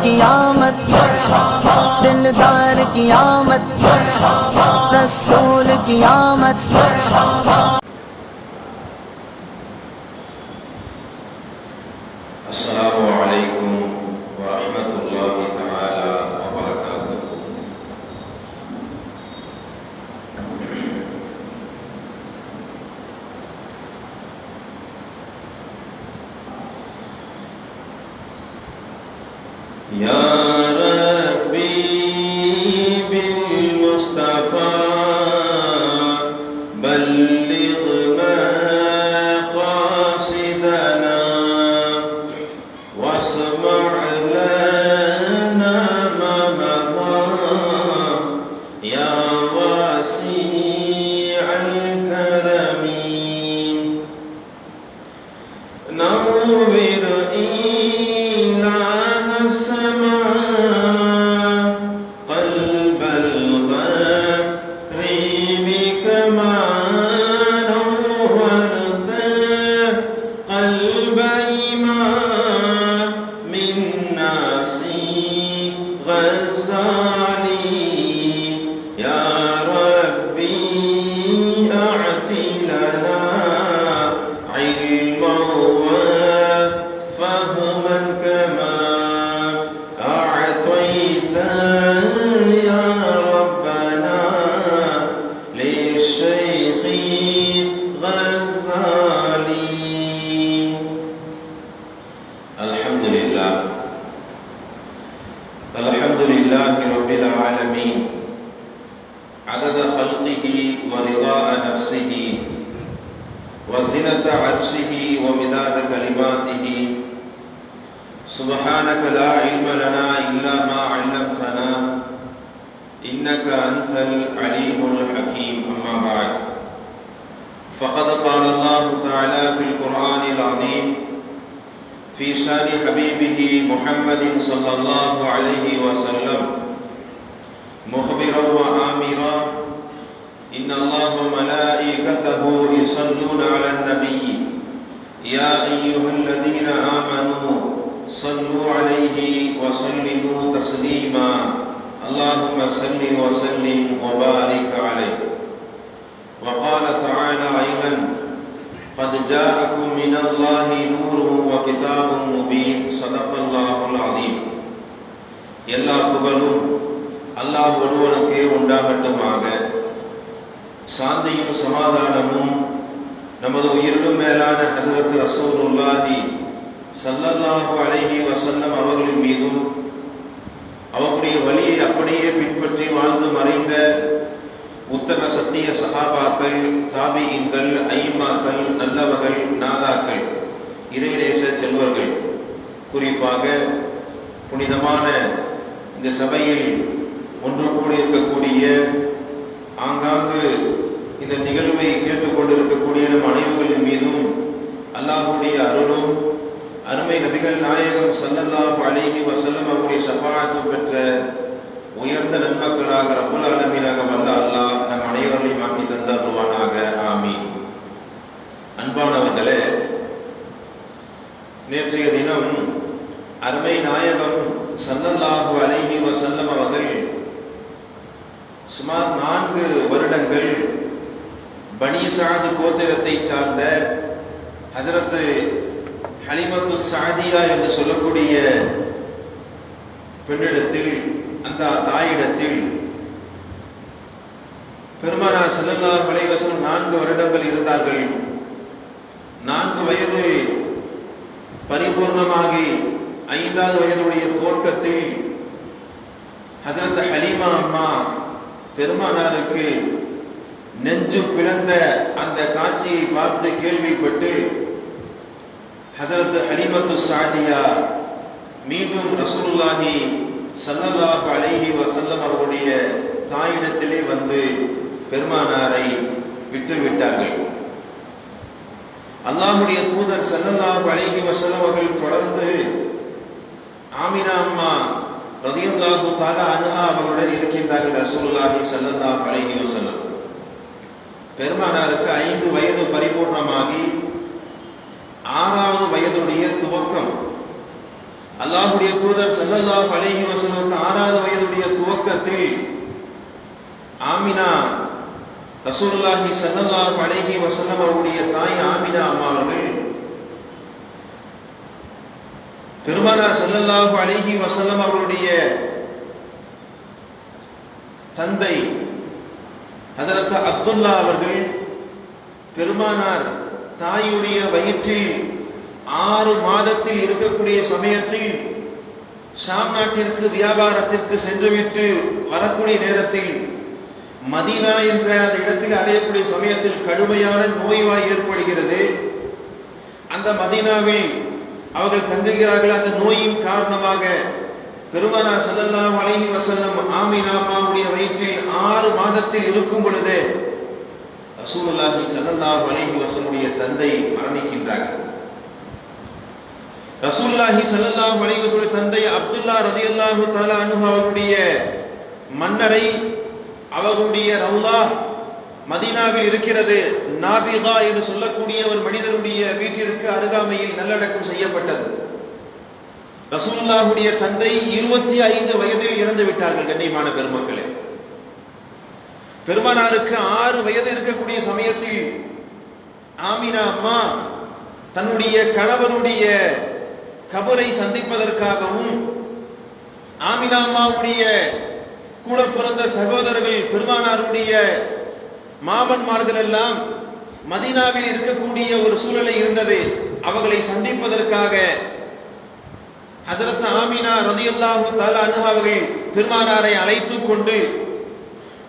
की आमद, दिलदार की आमद, रसूल की आमद। अस्सलामु अलैकुम व रहमतुल्लाहि तआला व बरकातुहू। या रब्बी बिल मुस्तफा बल्लिग मक़ासिदना वस्मा' लना मा मदा या वासि'ल करमी नव्विर इलाह समा क़ल्बल गरीबी कमा नव्वरत क़ल्ब इमामिन नासी ग़ज़्ज़ाली या रब्बी अअति लना इल्मन व फहमन कमा अअतैत या रब्बना लिश्शैख़ ग़ज़्ज़ाली। अल्हम्दुलिल्लाह अल्हम्दुलिल्लाहि रब्बिल आलमीन अदद ख़ल्क़िही व रिज़ाअ नफ़्सिही व ज़िनत अर्शिही व मिदाद कलिमातिही सुब्हानक ला इल्म लना इल्ला मा अल्लमतना इन्नक अंतल अलीमुल हकीम। अम्मा बाद फ़क़द क़ाल अल्लाहु तआला फ़िल क़ुरआनिल अज़ीम फ़ी शानि हबीबिही मुहम्मदिन सल्लल्लाहु अलैहि वसल्लम मुख़बिरन व आमिरन इन्नल्लाह व मलाइकतहु युसल्लूना अलन नबी या अय्युहल्लज़ीना आमनू सल्लू अलैहि व सल्लिमू तस्लीमा अल्लाहुम्मा सल्लि व सल्लिम व बारिक अलैहि। व क़ाल तआला अय्ज़न क़द जाअकुम मिनल्लाहि नूरुन व किताबुन मुबीन ஸதक़ல்லாஹுல் அஸீம்। எல்லா புகழும் அல்லாஹ் ஒருவனுக்கே உண்டாகட்டுமாக. சாந்தியும் சமாதானமும் நமது உயிரிலும் மேலான ஹஸரத் ரசூலுல்லாஹி ஸல்லல்லாஹு அலைஹி வஸல்லம் அவர்களின் மீதும் அவருடைய வழியை அப்படியே பின்பற்றி வாழ்ந்து மறைந்த உத்தம சத்திய சஹாபாக்கள், தாபிஈன்கள், ஐம்மாக்கள், நல்லவர்கள், நாதாக்கள், இறைநேச செல்வர்கள், குறிப்பாக புனிதமான இந்த சபையில் ஒன்று கூடியிருக்கக்கூடிய, ஆங்காங்கு இந்த நிகழ்வை கேட்டுக்கொண்டிருக்கக்கூடிய நம் அனைவர்களின் மீதும் அல்லாஹ்வுடைய அருளும் அருமை நபிகள் நாயகம் ஸல்லல்லாஹு அலைஹி வஸல்லம் அவருடைய ஷஃபாஅத்து பெற்ற உயர்ந்த நன்மக்களாக ரப்புல் ஆலமீனாக வல்ல அல்லாஹ் நம் அனைவரையும் ஆக்கி தந்தருவானாக. ஆமீன். அன்பானவர்களே, நேற்றைய தினம் அருமை நாயகம் ஸல்லல்லாஹு அலைஹி வஸல்லம் அவர்கள் சுமார் 4 வருடங்கள் பனி சஅத் கோத்திரத்தை சார்ந்த ஹஜ்ரத் ஹலிமத்து ஸஅதியா என்று சொல்லக்கூடிய பெண்ணிடத்தில், அந்த தாயிடத்தில் பெருமானார் ஸல்லல்லாஹு அலைஹி வஸல்லம் 4 வருடங்கள் இருந்தார்கள். 4 வயது பரிபூர்ணமாகி 5வது வயதுடைய துவக்கத்தில் ஹஜ்ரத் ஹலீமா அம்மா பெருமானாருக்கு நெஞ்சு பிளந்த அந்த காட்சியை பார்த்து கேள்விப்பட்டு ஹஜ்ரத் ஹலீமத்து ஸஅதியா மீண்டும் ரசூலுல்லாஹி ஸல்லல்லாஹு அலைஹி வஸல்லம் அவருடைய தாயிடத்திலே வந்து பெருமானாரை விட்டுவிட்டார்கள். அல்லாஹ்வுடைய தூதர் ஸல்லல்லாஹு அலைஹி வஸல்லம் அவர்கள் தொடர்ந்து ஆமினா அம்மா ரலியல்லாஹு தஆலா அன்ஹா அவர்களுடன் இருக்கின்றார்கள். ரசூலுல்லாஹி ஸல்லல்லாஹு அலைஹி வஸல்லம் பெருமானாருக்கு 5 வயது பரிபூர்ணமாகி 6வது வயதுடைய துவக்கம் அல்லாஹ்வுடைய தூதர் ஸல்லல்லாஹு அலைஹி வஸல்லம் 6வது வயதுடைய துவக்கத்தில் ஆமினா ரசூலுல்லாஹி ஸல்லல்லாஹு அலைஹி வஸல்லம் அவருடைய தாய் ஆமினா அம்மா அவர்கள் பெருமானார் ஸல்லல்லாஹு அலைஹி வஸல்லம் அவருடைய தந்தை ஹஜரத் அப்துல்லா அவர்கள் பெருமானார் தாயுடைய வயிற்றில் 6 மாதத்தில் இருக்கக்கூடிய சமயத்தில் ஷாம் நாட்டிற்கு வியாபாரத்திற்கு சென்றுவிட்டு வரக்கூடிய நேரத்தில் மதீனா என்ற அந்த இடத்தில் அடையக்கூடிய சமயத்தில் கடுமையான நோய்வாய் ஏற்படுகிறது. அந்த மதீனாவில் அவர்கள் தங்குகிறார்கள். அந்த நோயின் காரணமாக பெருமானார் ஸல்லல்லாஹு அலைஹி வஸல்லம் ஆமினா அம்மாவுடைய வயிற்றில் 6 மாதத்தில் இருக்கும் பொழுது ரசூலுல்லாஹி ஸல்லல்லாஹு அலைஹி வஸல்லம் தந்தை மரணிக்கின்றார்கள். ரசூலுல்லாஹி ஸல்லல்லாஹு அலைஹி வஸல்லம் தந்தை அப்துல்லா ரலியல்லாஹு தஆலா அன்ஹு அவருடைய மன்னரை அவருடைய ரவுலா மதீனாவில் இருக்கிறது. நாபிகா என்று சொல்லக்கூடிய ஒரு மனிதனுடைய வீட்டிற்கு அருகாமையில் நல்லடக்கம் செய்யப்பட்டது. ரசூலுல்லாஹுடைய தந்தை 25 வயதில் இறந்து விட்டார்கள். கண்ணியமான பெருமக்களே, பெருமானாருக்கு 6 வயது இருக்கக்கூடிய சமயத்தில் ஆமினா அம்மா தன்னுடைய கணவனுடைய கபரை சந்திப்பதற்காகவும் ஆமினா அம்மாவுடைய கூட பிறந்த சகோதரர்கள் பெருமானாருடைய மாமன்மார்கள் எல்லாம் மதீனாவில் இருக்கக்கூடிய ஒரு சூழ்நிலை இருந்தது. அவர்களை சந்திப்பதற்காக ஹஜரத் ஆமினா ரலியல்லாஹு தஆலா அன்ஹா அவர்கள் பெருமானாரை அழைத்துக் கொண்டு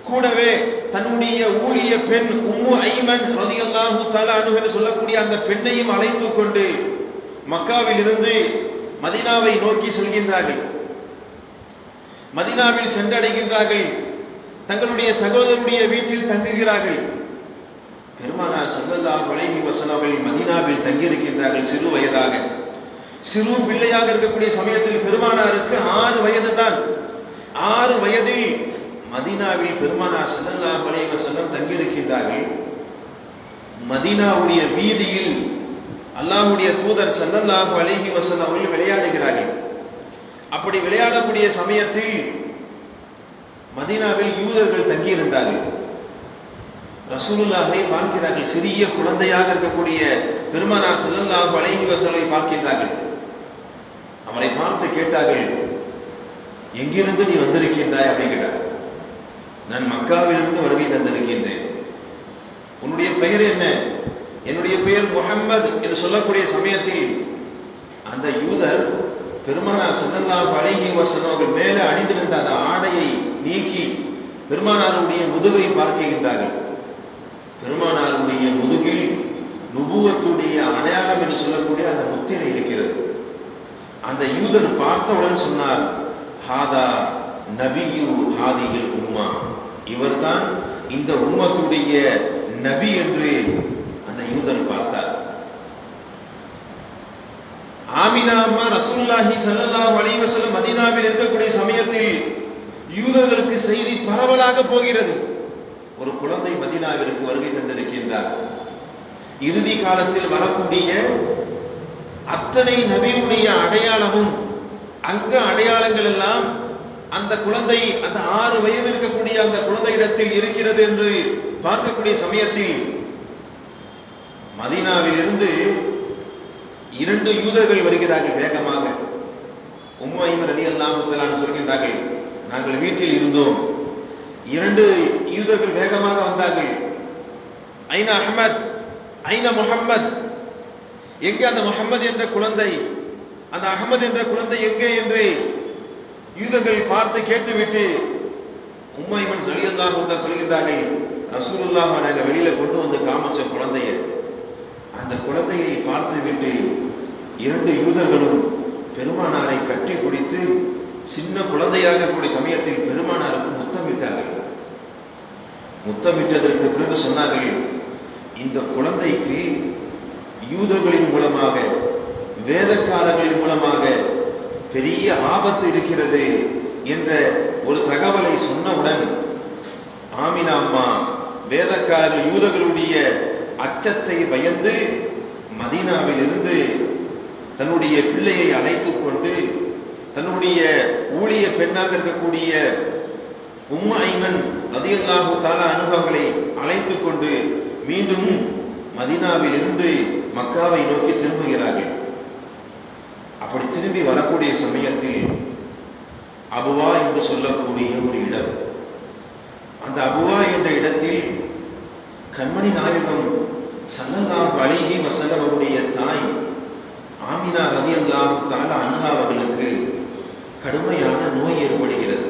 கூடவே தன்னுடைய ஊழிய பெண் உம்மு ஐமன் ரலியல்லாஹு தஆலா அன்ஹா என்று சொல்லக்கூடிய அந்த பெண்ணையும் அழைத்துக் கொண்டு மக்காவில் இருந்து மதீனாவை நோக்கி செல்கின்றார்கள். மதீனாவில் சென்றடைகின்றார்கள். தங்களுடைய சகோதரருடைய வீட்டில் தங்குகிறார்கள். பெருமானார் ஸல்லல்லாஹு அலைஹி வஸல்லம் மதீனாவில் தங்கியிருக்கின்றார்கள். சிறு வயதாக, சிறு பிள்ளையாக இருக்கக்கூடிய சமயத்தில் பெருமானாருக்கு 6 வயது தான். 6 வயதில் மதீனாவில் பெருமானார் ஸல்லல்லாஹு அலைஹி வஸல்லம் தங்கியிருக்கின்றார்கள். மதீனாவுடைய வீதியில் அல்லாஹ்வுடைய தூதர் ஸல்லல்லாஹு அலைஹி வஸல்லம் அவர்கள் விளையாடுகிறார்கள். அப்படி விளையாடக்கூடிய சமயத்தில் மதீனாவில் யூதர்கள் தங்கியிருந்தார்கள். ரசூலுல்லாஹை பார்க்கிறார்கள். சிறிய குழந்தையாக இருக்கக்கூடிய பெருமானார் ஸல்லல்லாஹு அலைஹி வஸல்லம் பார்க்கின்றார்கள். அவரை பார்த்து கேட்டார்கள், எங்கிருந்து நீ வந்திருக்கின்றாய் அப்படின்னு கேட்டார். நான் மக்காவிலிருந்து வருகை தந்திருக்கின்றேன். உன்னுடைய பெயர் என்ன? என்னுடைய பெயர் முஹம்மது என்று சொல்லக்கூடிய சமயத்தில் அந்த யூதர் பெருமானார் ஸல்லல்லாஹு அலைஹி வஸல்லம் அவர்கள் மேலே அணிந்திருந்த அந்த ஆடையை நீக்கி பெருமானாருடைய முதுகை பார்க்கின்றார்கள். பெருமானாருடைய முதுகில் நுபுவத்துடைய அடையாளம் என்று சொல்லக்கூடிய அந்த முத்திரை இருக்கிறது. அந்த யூதர் பார்த்தவுடன் சொன்னார், ஹாதா நபியு ஹாதிஹில் உம்மா, இவர்தான் இந்த உம்மத்துடைய நபி என்று அந்த யூதர் பார்த்தார். ஆமினா அம்மா ரசூலுல்லாஹி ஸல்லல்லாஹு அலைஹி வஸல்லம் மதீனாவில் இருக்கக்கூடிய சமயத்தில் யூதர்களுக்கு செய்தி பரவலாக போகிறது. ஒரு குழந்தை மதீனாவிற்கு வருகை தந்திருக்கின்றார். இறுதி காலத்தில் வரக்கூடிய அத்தனை நபியுடைய அடையாளமும் அங்க அடையாளங்கள் எல்லாம் அந்த குழந்தை, அந்த 6 வயது இருக்கக்கூடிய அந்த குழந்தையிடத்தில் இருக்கிறது என்று பார்க்கக்கூடிய சமயத்தில் மதீனாவில் இருந்து 2 யூதர்கள் வருகிறார்கள் வேகமாக. உம்மு ஐமன் ரலியல்லாஹு தஆலா சொல்கின்றார்கள், நாங்கள் வீட்டில் இருந்தோம். 2 யூதர்கள் வேகமாக வந்தார்கள். ஐன அஹ்மத், ஐன முஹம்மத், எங்கே அந்த முஹம்மது என்ற குழந்தை, அந்த அஹ்மத் என்ற குழந்தை எங்கே என்று யூதர்கள் பார்த்து கேட்டுவிட்டு உம்மு ஐமன் ரலியல்லாஹு தஆலா சொல்கின்றார்கள், ரசூலுல்லாஹ் நாங்கள் வெளியில கொண்டு வந்து காமிச்ச குழந்தையை, அந்த குழந்தையை பார்த்துவிட்டு 2 யூதர்களும் பெருமானாரை கட்டி பிடித்து சின்ன குழந்தையாக கூடிய சமயத்தில் பெருமானாருக்கு முத்தமிட்டார்கள். முத்தமிட்டதற்கு பிறகு சொன்னார்கள், இந்த குழந்தைக்கு யூதர்களின் மூலமாக, வேதக்காரர்களின் மூலமாக பெரிய ஆபத்து இருக்கிறது என்ற ஒரு தகவலை சொன்னவுடன் ஆமினா அம்மா வேதக்காரர்கள் யூதர்களுடைய அச்சத்தை பயந்து மதீனாவில் இருந்து தன்னுடைய பிள்ளையை அழைத்துக் கொண்டு தன்னுடைய ஊழிய பெண்ணாக இருக்கக்கூடிய உம்மு ஐமன் ரலியல்லாஹு தஆலா அன்ஹாவை அழைத்துக் கொண்டு மீண்டும் மதீனாவில் இருந்து மக்காவை நோக்கி திரும்புகிறார்கள். அப்படி திரும்பி வரக்கூடிய சமயத்தில் அபுவா என்று சொல்லக்கூடிய ஒரு இடம், அந்த அபுவா என்ற இடத்தில் கண்மணி நாயகம் ஸல்லல்லாஹு அலைஹி வஸல்லம் அவருடைய தாய் ஆமினா ரலியல்லாஹு தஆலா அன்ஹா அவர்களுக்கு கடுமையான நோய் ஏற்படுகிறது.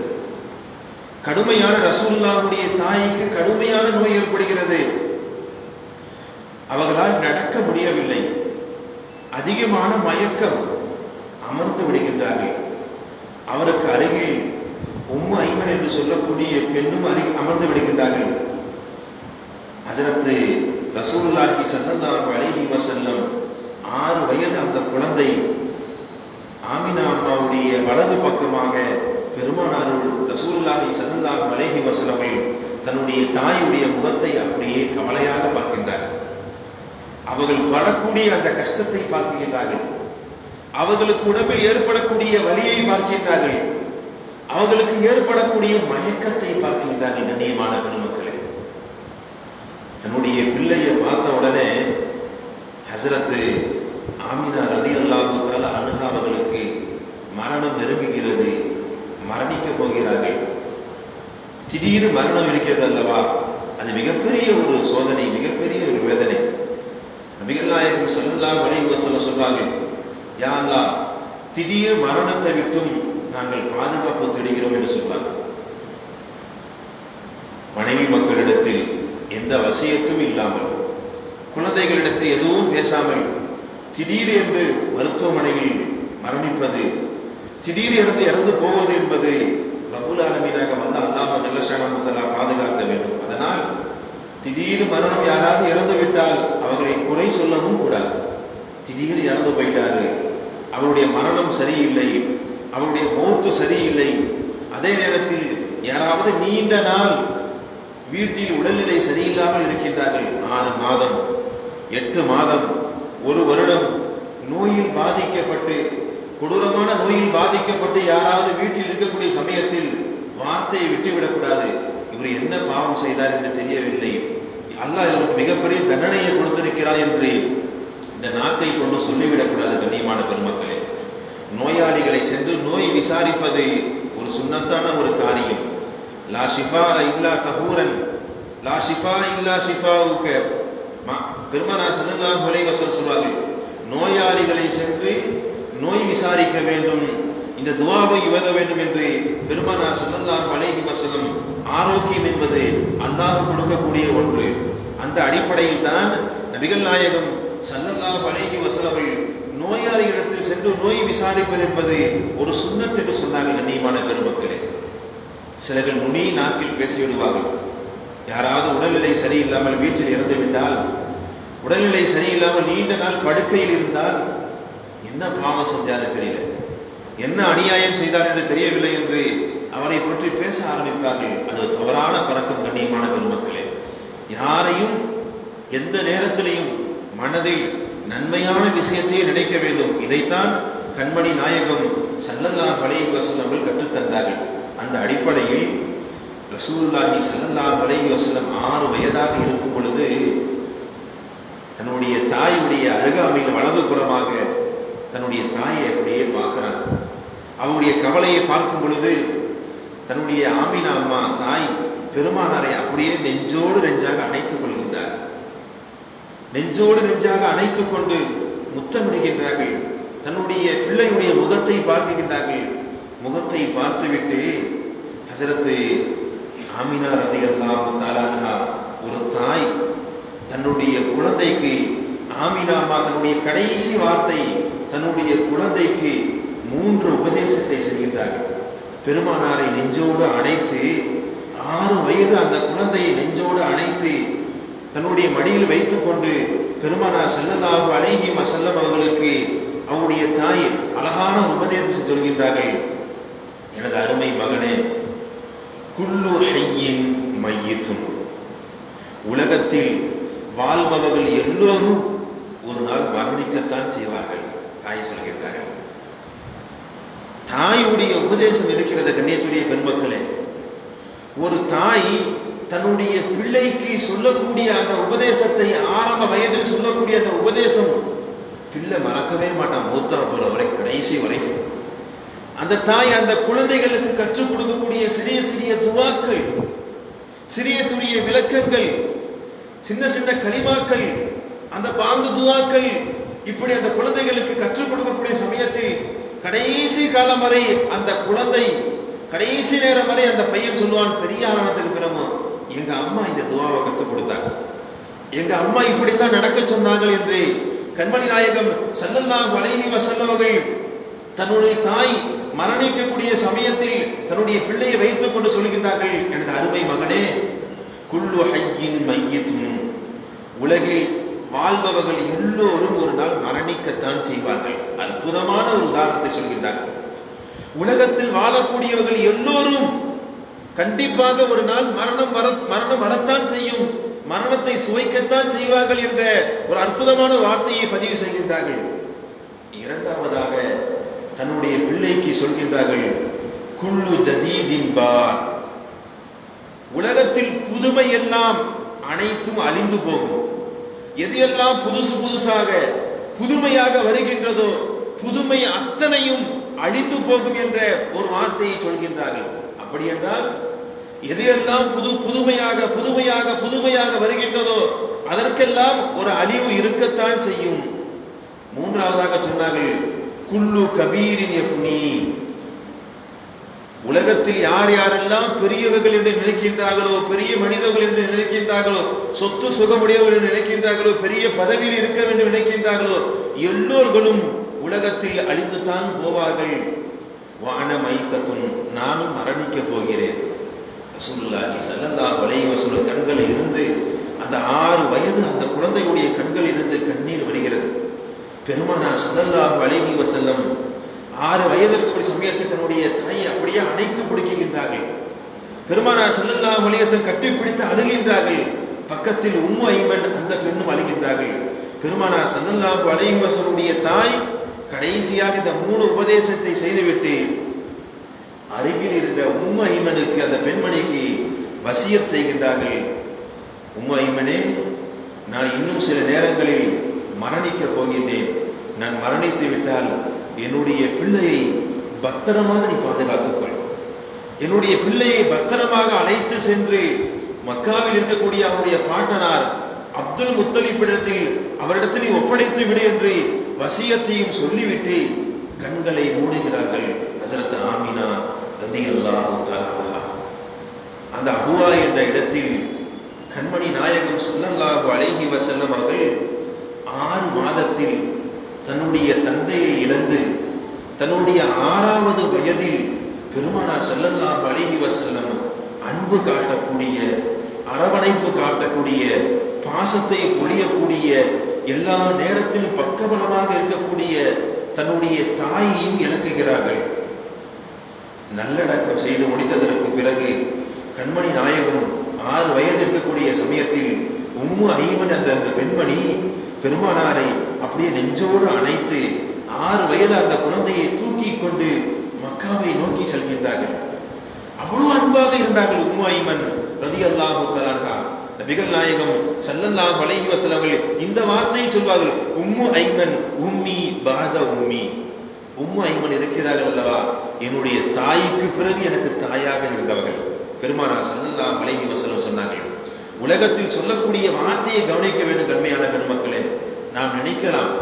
கடுமையான ரசூலுல்லாஹ்வுடைய தாய்க்கு கடுமையான நோய் ஏற்படுகிறது. அவர்களால் நடக்க முடியவில்லை. அதிகமான மயக்கம், அமர்ந்து விடுகின்றார்கள். அவருக்கு அருகில் உம்மு ஐமன் என்று சொல்லக்கூடிய பெண்ணும் அமர்ந்து விடுகின்றார்கள். ஹஜ்ரத் ரசூலுல்லாஹி ஸல்லல்லாஹு அலைஹி வஸல்லம் 6 வயது அந்த குழந்தை ஆமினா அம்மாவுடைய வலது பக்கமாக பெருமானார் ரசூலுல்லாஹி ஸல்லல்லாஹு அலைஹி வஸல்லம் தன்னுடைய தாயுடைய முகத்தை அப்படியே கவலையாக பார்க்கின்றார். அவர்கள் படக்கூடிய அந்த கஷ்டத்தை பார்க்கின்றார்கள். அவர்களுக்கு உடம்பில் ஏற்படக்கூடிய வலியை பார்க்கின்றார்கள். அவர்களுக்கு ஏற்படக்கூடிய மயக்கத்தை பார்க்கின்றார்கள். கண்ணியமான பெருமக்களே, தன்னுடைய பிள்ளையை பார்த்த உடனே ஹஜ்ரத் ஆமினா ரலியல்லாஹு தஆலா அன்ஹா அவர்களுக்கு மரணம் நெருங்குகிறது. மரணிக்க போகிறார்கள். திடீர் மரணம் இருக்கிறது அல்லவா, அது மிகப்பெரிய ஒரு சோதனை, மிகப்பெரிய ஒரு வேதனை. நபிகள் நாயகம் ஸல்லல்லாஹு அலைஹி வஸல்லம் சொல்றாங்க, யா அல்லாஹ், திடீர் மரணத்தை விட்டும் நாங்கள் பாதுகாப்பு தேடுகிறோம் என்று சொல்வார்கள். மனைவி மக்களிடத்தில் எந்த வசியத்தும் இல்லாமல், குழந்தைகளிடத்தில் எதுவும் பேசாமல் திடீர் என்று மருத்துவமனையில் மரணிப்பது, திடீர் இறந்து போவது என்பது ரப்புல் ஆலமீனாக வந்த அல்லாஹ் ஜல்ல ஷஅனஹு வ தஆலா பாதுகாக்க வேண்டும். அதனால் திடீர் மரணம் யாராவது இறந்து விட்டால் அவர்களை குறை சொல்லவும் கூடாது. திடீர் இறந்து போயிட்டாரு, அவருடைய மரணம் சரியில்லை, அவருடைய மௌத்து சரியில்லை. அதே நேரத்தில் யாராவது நீண்ட நாள் வீட்டில் உடல்நிலை சரியில்லாமல் இருக்கின்றார்கள், 6 மாதம் 8 மாதம் 1 வருடம் நோயில் பாதிக்கப்பட்டு, கொடூரமான நோயில் பாதிக்கப்பட்டு யாராவது வீட்டில் இருக்கக்கூடிய சமயத்தில் வார்த்தையை விட்டுவிடக்கூடாது. இவர் என்ன பாவம் செய்தார் என்று தெரியவில்லை, அல்லாஹ் இவருக்கு மிகப்பெரிய தண்டனையை கொடுத்திருக்கிறார் என்று இந்த நாக்கை கொண்டு சொல்லிவிடக்கூடாது. கண்ணியமான பெருமக்களே, நோயாளிகளை சென்று நோய் விசாரிப்பது ஒரு சுன்னத்தான ஒரு காரியம். லா ஷிஃபா இல்லா தஹூரன், லா ஷிஃபா இல்லா ஷிஃபாவுக. பெருமானார் ஸல்லல்லாஹு அலைஹி வஸல்லம் சொல்வார்கள், நோயாளிகளை சென்று நோய் விசாரிக்க வேண்டும், இந்த துஆவை ஓத வேண்டும் என்று பெருமானார் ஸல்லல்லாஹு அலைஹி வஸல்லம். ஆரோக்கியம் என்பது அல்லாஹ் கொடுக்கக்கூடிய ஒன்று. அந்த அடிப்படையில் தான் நபிகள் நாயகம் ஸல்லல்லாஹு அலைஹி வஸல்லம் நோயாளிகளிடத்தில் சென்று நோய் விசாரிப்பது என்பது ஒரு சுன்னத் என்று சொன்னார்கள். கண்ணியமான பெருமக்களே, சிலர்கள் நுனி நாக்கில் பேசிவிடுவார்கள். யாராவது உடல்நிலை சரியில்லாமல் வீட்டில் இறந்து விட்டால், உடல்நிலை சரியில்லாமல் நீண்ட நாள் படுக்கையில் இருந்தால், என்ன பாவம் செஞ்சாரு தெரியல, என்ன அநியாயம் செய்தார் என்று தெரியவில்லை என்று அவரை பற்றி பேச ஆரம்பிப்பார்கள். அது தவறான பழக்கம். கண்ணியமான பெருமக்களே, யாரையும் எந்த நேரத்திலையும் மனதில் நன்மையான விஷயத்தை நினைக்க வேண்டும். இதைத்தான் கண்மணி நாயகம் ஸல்லல்லாஹு அலைஹி வஸல்லம் கற்றுத்தந்தார்கள். அந்த அடிப்படையில் ரசூலுல்லாஹி ஸல்லல்லாஹு அலைஹி வஸல்லம் 6 வயதாக இருக்கும் பொழுது தன்னுடைய தாயுடைய அருகாமையில் வலது புறமாக தன்னுடைய தாயை அப்படியே பார்க்கிறார். அவருடைய கவலையை பார்க்கும் பொழுது தன்னுடைய ஆமினா அம்மா தாய் பெருமானாரை அப்படியே நெஞ்சோடு நெஞ்சாக அணைத்துக் கொள்கின்றார். நெஞ்சோடு நெஞ்சாக அணைத்துக் கொண்டு முத்தமிடுகின்றார்கள். தன்னுடைய பிள்ளையுடைய முகத்தை பார்க்கின்றார்கள். முகத்தை பார்த்துவிட்டு ஹஸரத் ஆமினா ரலியல்லாஹு தஆலா அன்ஹா, ஒரு தாய் தன்னுடைய குழந்தைக்கு, ஆமினா அம்மா தன்னுடைய கடைசி வார்த்தை தன்னுடைய குழந்தைக்கு 3 உபதேசத்தை செய்கின்றார்கள். பெருமானாரை நெஞ்சோடு அணைத்து, 6 வயது அந்த குழந்தையை நெஞ்சோடு அணைத்து தன்னுடைய மடியில் வைத்துக் கொண்டு பெருமானார் ஸல்லல்லாஹு அலைஹி வஸல்லம் அவர்களுக்கு அவருடைய தாய் அழகான உபதேசத்தை சொல்கின்றார்கள். எனது அருமை மகனே, குல்லு ஹய்யின் மையித்துன், உலகத்தில் வாழ்பவர்கள் எல்லோரும் ஒரு நாள் மரணிக்கத்தான் செய்வார்கள். தாய் சொல்கின்றார்கள். தாயுடைய உபதேசம் இருக்கிறது கண்ணியத்துடைய பெருமக்களே. ஒரு தாய் தன்னுடைய பிள்ளைக்கு சொல்லக்கூடிய அந்த உபதேசத்தை, ஆரம்ப வயதில் சொல்லக்கூடிய அந்த உபதேசம் பிள்ளை மறக்கவே மாட்டான், மூத்தா போற வரை கடைசி வரைக்கும். அந்த தாய் அந்த குழந்தைகளுக்கு கற்றுக் கொடுக்கக்கூடிய சிறிய சிறிய துவாக்கள், சிறிய சிறிய விளக்கங்கள், சின்ன சின்ன களிமாக்கள், அந்த பாங்கு துவாக்கள், இப்படி அந்த குழந்தைகளுக்கு கற்றுக் கொடுக்கக்கூடிய சமயத்தில் கடைசி காலம் வரை அந்த குழந்தை, கடைசி நேரம் வரை அந்த பையன் சொல்லுவான், பெரிய ஆனதுக்கு பிறகு எங்க அம்மா இந்த துவாவை கற்றுக் கொடுத்தாங்க, எங்க அம்மா இப்படித்தான் நடக்க சொன்னார்கள் என்று கண்மணி நாயகம் ஸல்லல்லாஹு அலைஹி வஸல்லம் அவர்கள் தன்னுடைய தாய் மரணிக்கக்கூடிய சமயத்தில் தன்னுடைய பிள்ளையை வைத்துக் கொண்டு சொல்கின்றார்கள், எனது அருமை மகனே, குல்லு ஹய்யின் மையித்துன், உலகில் வாழ்பவர்கள் எல்லோரும் ஒரு நாள் மரணிக்கத்தான் செய்வார்கள். அற்புதமான ஒரு உதாரணத்தை சொல்கின்றார்கள். உலகத்தில் வாழக்கூடியவர்கள் எல்லோரும் கண்டிப்பாக ஒரு நாள் மரணம் வரத்தான் செய்யும், மரணத்தை சுவைக்கத்தான் செய்வார்கள் என்ற ஒரு அற்புதமான வார்த்தையை பதிவு செய்கின்றார்கள். இரண்டாவதாக தன்னுடைய பிள்ளைக்கு சொல்கின்றார்கள், குல்லு ஜதீதின் பார், உலகத்தில் புதுமை எல்லாம் அனைத்தும் அழிந்து போகும், எது எல்லாம் புதுசு புதுசாக புதுமையாக வருகின்றதோ புதுமை அத்தனையும் அழிந்து போகும் என்ற ஒரு வார்த்தையை சொல்கின்றார்கள். அப்படி என்றால் எது எல்லாம் புதுமையாக புதுமையாக புதுமையாக வருகின்றதோ அதற்கெல்லாம் ஒரு அழிவு இருக்கத்தான் செய்யும். மூன்றாவதாக சொன்னார்கள், குல்லு கபீரின் யஃப்னி, உலகத்தில் யார் யாரெல்லாம் பெரியவர்கள் என்று நினைக்கின்றார்களோ, பெரிய மனிதர்கள் என்று நினைக்கின்றார்களோ, சொத்து சுகமுடையவர்கள் என்று நினைக்கின்றார்களோ, பெரிய பதவியில் இருக்க வேண்டும் நினைக்கின்றார்களோ, எல்லோர்களும் உலகத்தில் அழிந்துதான் போவார்கள். வான மைத்தத்துன், நானும் மரணிக்க போகிறேன். ரசூலுல்லாஹி ஸல்லல்லாஹு அலைஹி வஸல்லம் கண்களில் இருந்து அந்த 6 வயது அந்த குழந்தையுடைய கண்களில் இருந்து கண்ணீர் வருகிறது. பெருமானார் ஸல்லல்லாஹு அலைஹி வஸல்லம் 6 வயதிற்கு சமயத்தில் தன்னுடைய தாயை அப்படியே அணைத்து பிடிக்கின்றார்கள். பெருமானார் ஸல்லல்லாஹு அலைஹி வஸல்லம் கட்டிப்பிடித்து அழுகின்றார்கள். பக்கத்தில் உம்மு ஐமன் அந்த பெண்ணும் அழுகின்றார்கள். பெருமானார் ஸல்லல்லாஹு அலைஹி வஸல்லுடைய தாய் கடைசியாக இந்த 3 உபதேசத்தை செய்துவிட்டு அருகில் இருந்த உம்மு ஐமனுக்கு, அந்த பெண்மணிக்கு வசியத் செய்கின்றார்கள். உம்மு ஐமனே, நான் இன்னும் சில நேரங்களில் மரணிக்க போகின்றேன். நான் மரணித்து விட்டால் என்னுடைய பிள்ளையை பத்திரமாக நீ பாதுகாத்துக்கொள். என்னுடைய பிள்ளையை பத்திரமாக அழைத்து சென்று மக்காவில் இருக்கக்கூடிய அவருடைய பாட்டனார் அப்துல் முத்தலிபிடத்தில் அவரிடத்தில் நீ ஒப்படைத்து விடு என்று வசியத்தையும் சொல்லிவிட்டு கண்களை மூடுகிறார்கள். ஹஜ்ரத் ஆமினா ரலியல்லாஹு தஆலா அந்த அபுவா என்ற இடத்தில் கண்மணி நாயகம் ஸல்லல்லாஹு அலைஹி வஸல்லம் அவர்கள் 6 மாதத்தில் தன்னுடைய தந்தையை இழந்து தன்னுடைய 6வது வயதில் பெருமானார் ஸல்லல்லாஹு அலைஹி வஸல்லம் அன்பு காட்டக்கூடிய, அரவணைப்பு காட்டக்கூடிய, பாசத்தை பொழியக்கூடிய, எல்லா நேரத்திலும் பக்கபலமாக இருக்கக்கூடிய தன்னுடைய தாயையும் இழக்குகிறார்கள். நல்லடக்கம் செய்து முடித்ததற்கு பிறகு கண்மணி நாயகம் 6 வயது இருக்கக்கூடிய சமயத்தில் உம்மு ஐமன் அந்த பெண்மணி பெருமானாரை அப்படியே நெஞ்சோடு அணைத்து 6 வயது அந்த குழந்தையை தூக்கி கொண்டு மக்காவை நோக்கி செல்கின்றார்கள். அவ்வளவு அன்பாக இருந்தார்கள் உம்மு ஐமன் ரலியல்லாஹு தஆலா. நபிகள் நாயகம் ஸல்லல்லாஹு அலைஹி வஸல்லம் இந்த வார்த்தையை சொல்வார்கள், உம்மு ஐமன் உம்மி பாத உம்மி. உம்மு ஐமன் இருக்கிறார்கள் அல்லவா, என்னுடைய தாய்க்கு பிறகு எனக்கு தாயாக இருந்தவர்கள். பெருமானார் ஸல்லல்லாஹு அலைஹி வஸல்லம் சொன்னார்கள். உலகத்தில் சொல்லக்கூடிய வார்த்தையை கவனிக்க வேண்டும் கண்மையான பெருமக்களே. நாம் நினைக்கலாம்,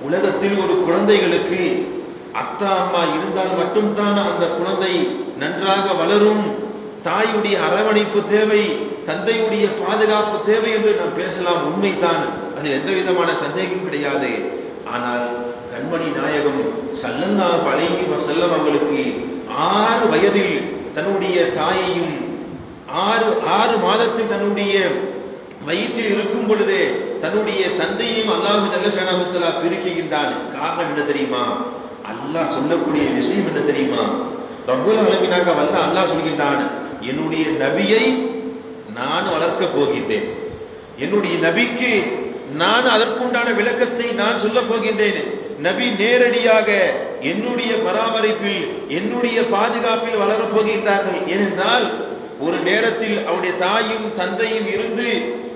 உலகத்தில் ஒரு குழந்தைகளுக்கு அத்தா அம்மா இருந்தால் மட்டும்தான் அந்த குழந்தை நன்றாக வளரும், தாயுடைய அரவணைப்பு தேவை, தந்தையுடைய பாதுகாப்பு தேவை என்று நாம் பேசலாம். உண்மைதான், அதில் எந்த விதமான சந்தேகம் கிடையாது. ஆனால் கண்மணி நாயகம் ஸல்லல்லாஹு அலைஹி வஸல்லம் அவர்களுக்கு 6 வயதில் தன்னுடைய தாயையும் 6 மாதத்தில் தன்னுடைய வயிற்றில் இருக்கும் பொழுதே தன்னுடைய தந்தையையும் அல்லாஹ் ஜல்ல ஷஅனஹு வ தஆலா பிரிக்கின்றான். காரணம் என்ன தெரியுமா? அல்லாஹ் சொல்லக்கூடிய விஷயம் என்ன தெரியுமா? ரப்புல் ஆலமீனாக அல்லாஹ் சொல்கின்றான், என்னுடைய நபியை நான் வளர்க்க போகின்றேன், என்னுடைய நபிக்கு நான் அதற்குண்டான விளக்கத்தை நான் சொல்ல போகின்றேன். நபி நேரடியாக என்னுடைய பராமரிப்பில் என்னுடைய பாதுகாப்பில் வளரப் போகின்றார்கள். ஏனென்றால் ஒரு நேரத்தில் அவருடைய தாயும் தந்தையும் இருந்து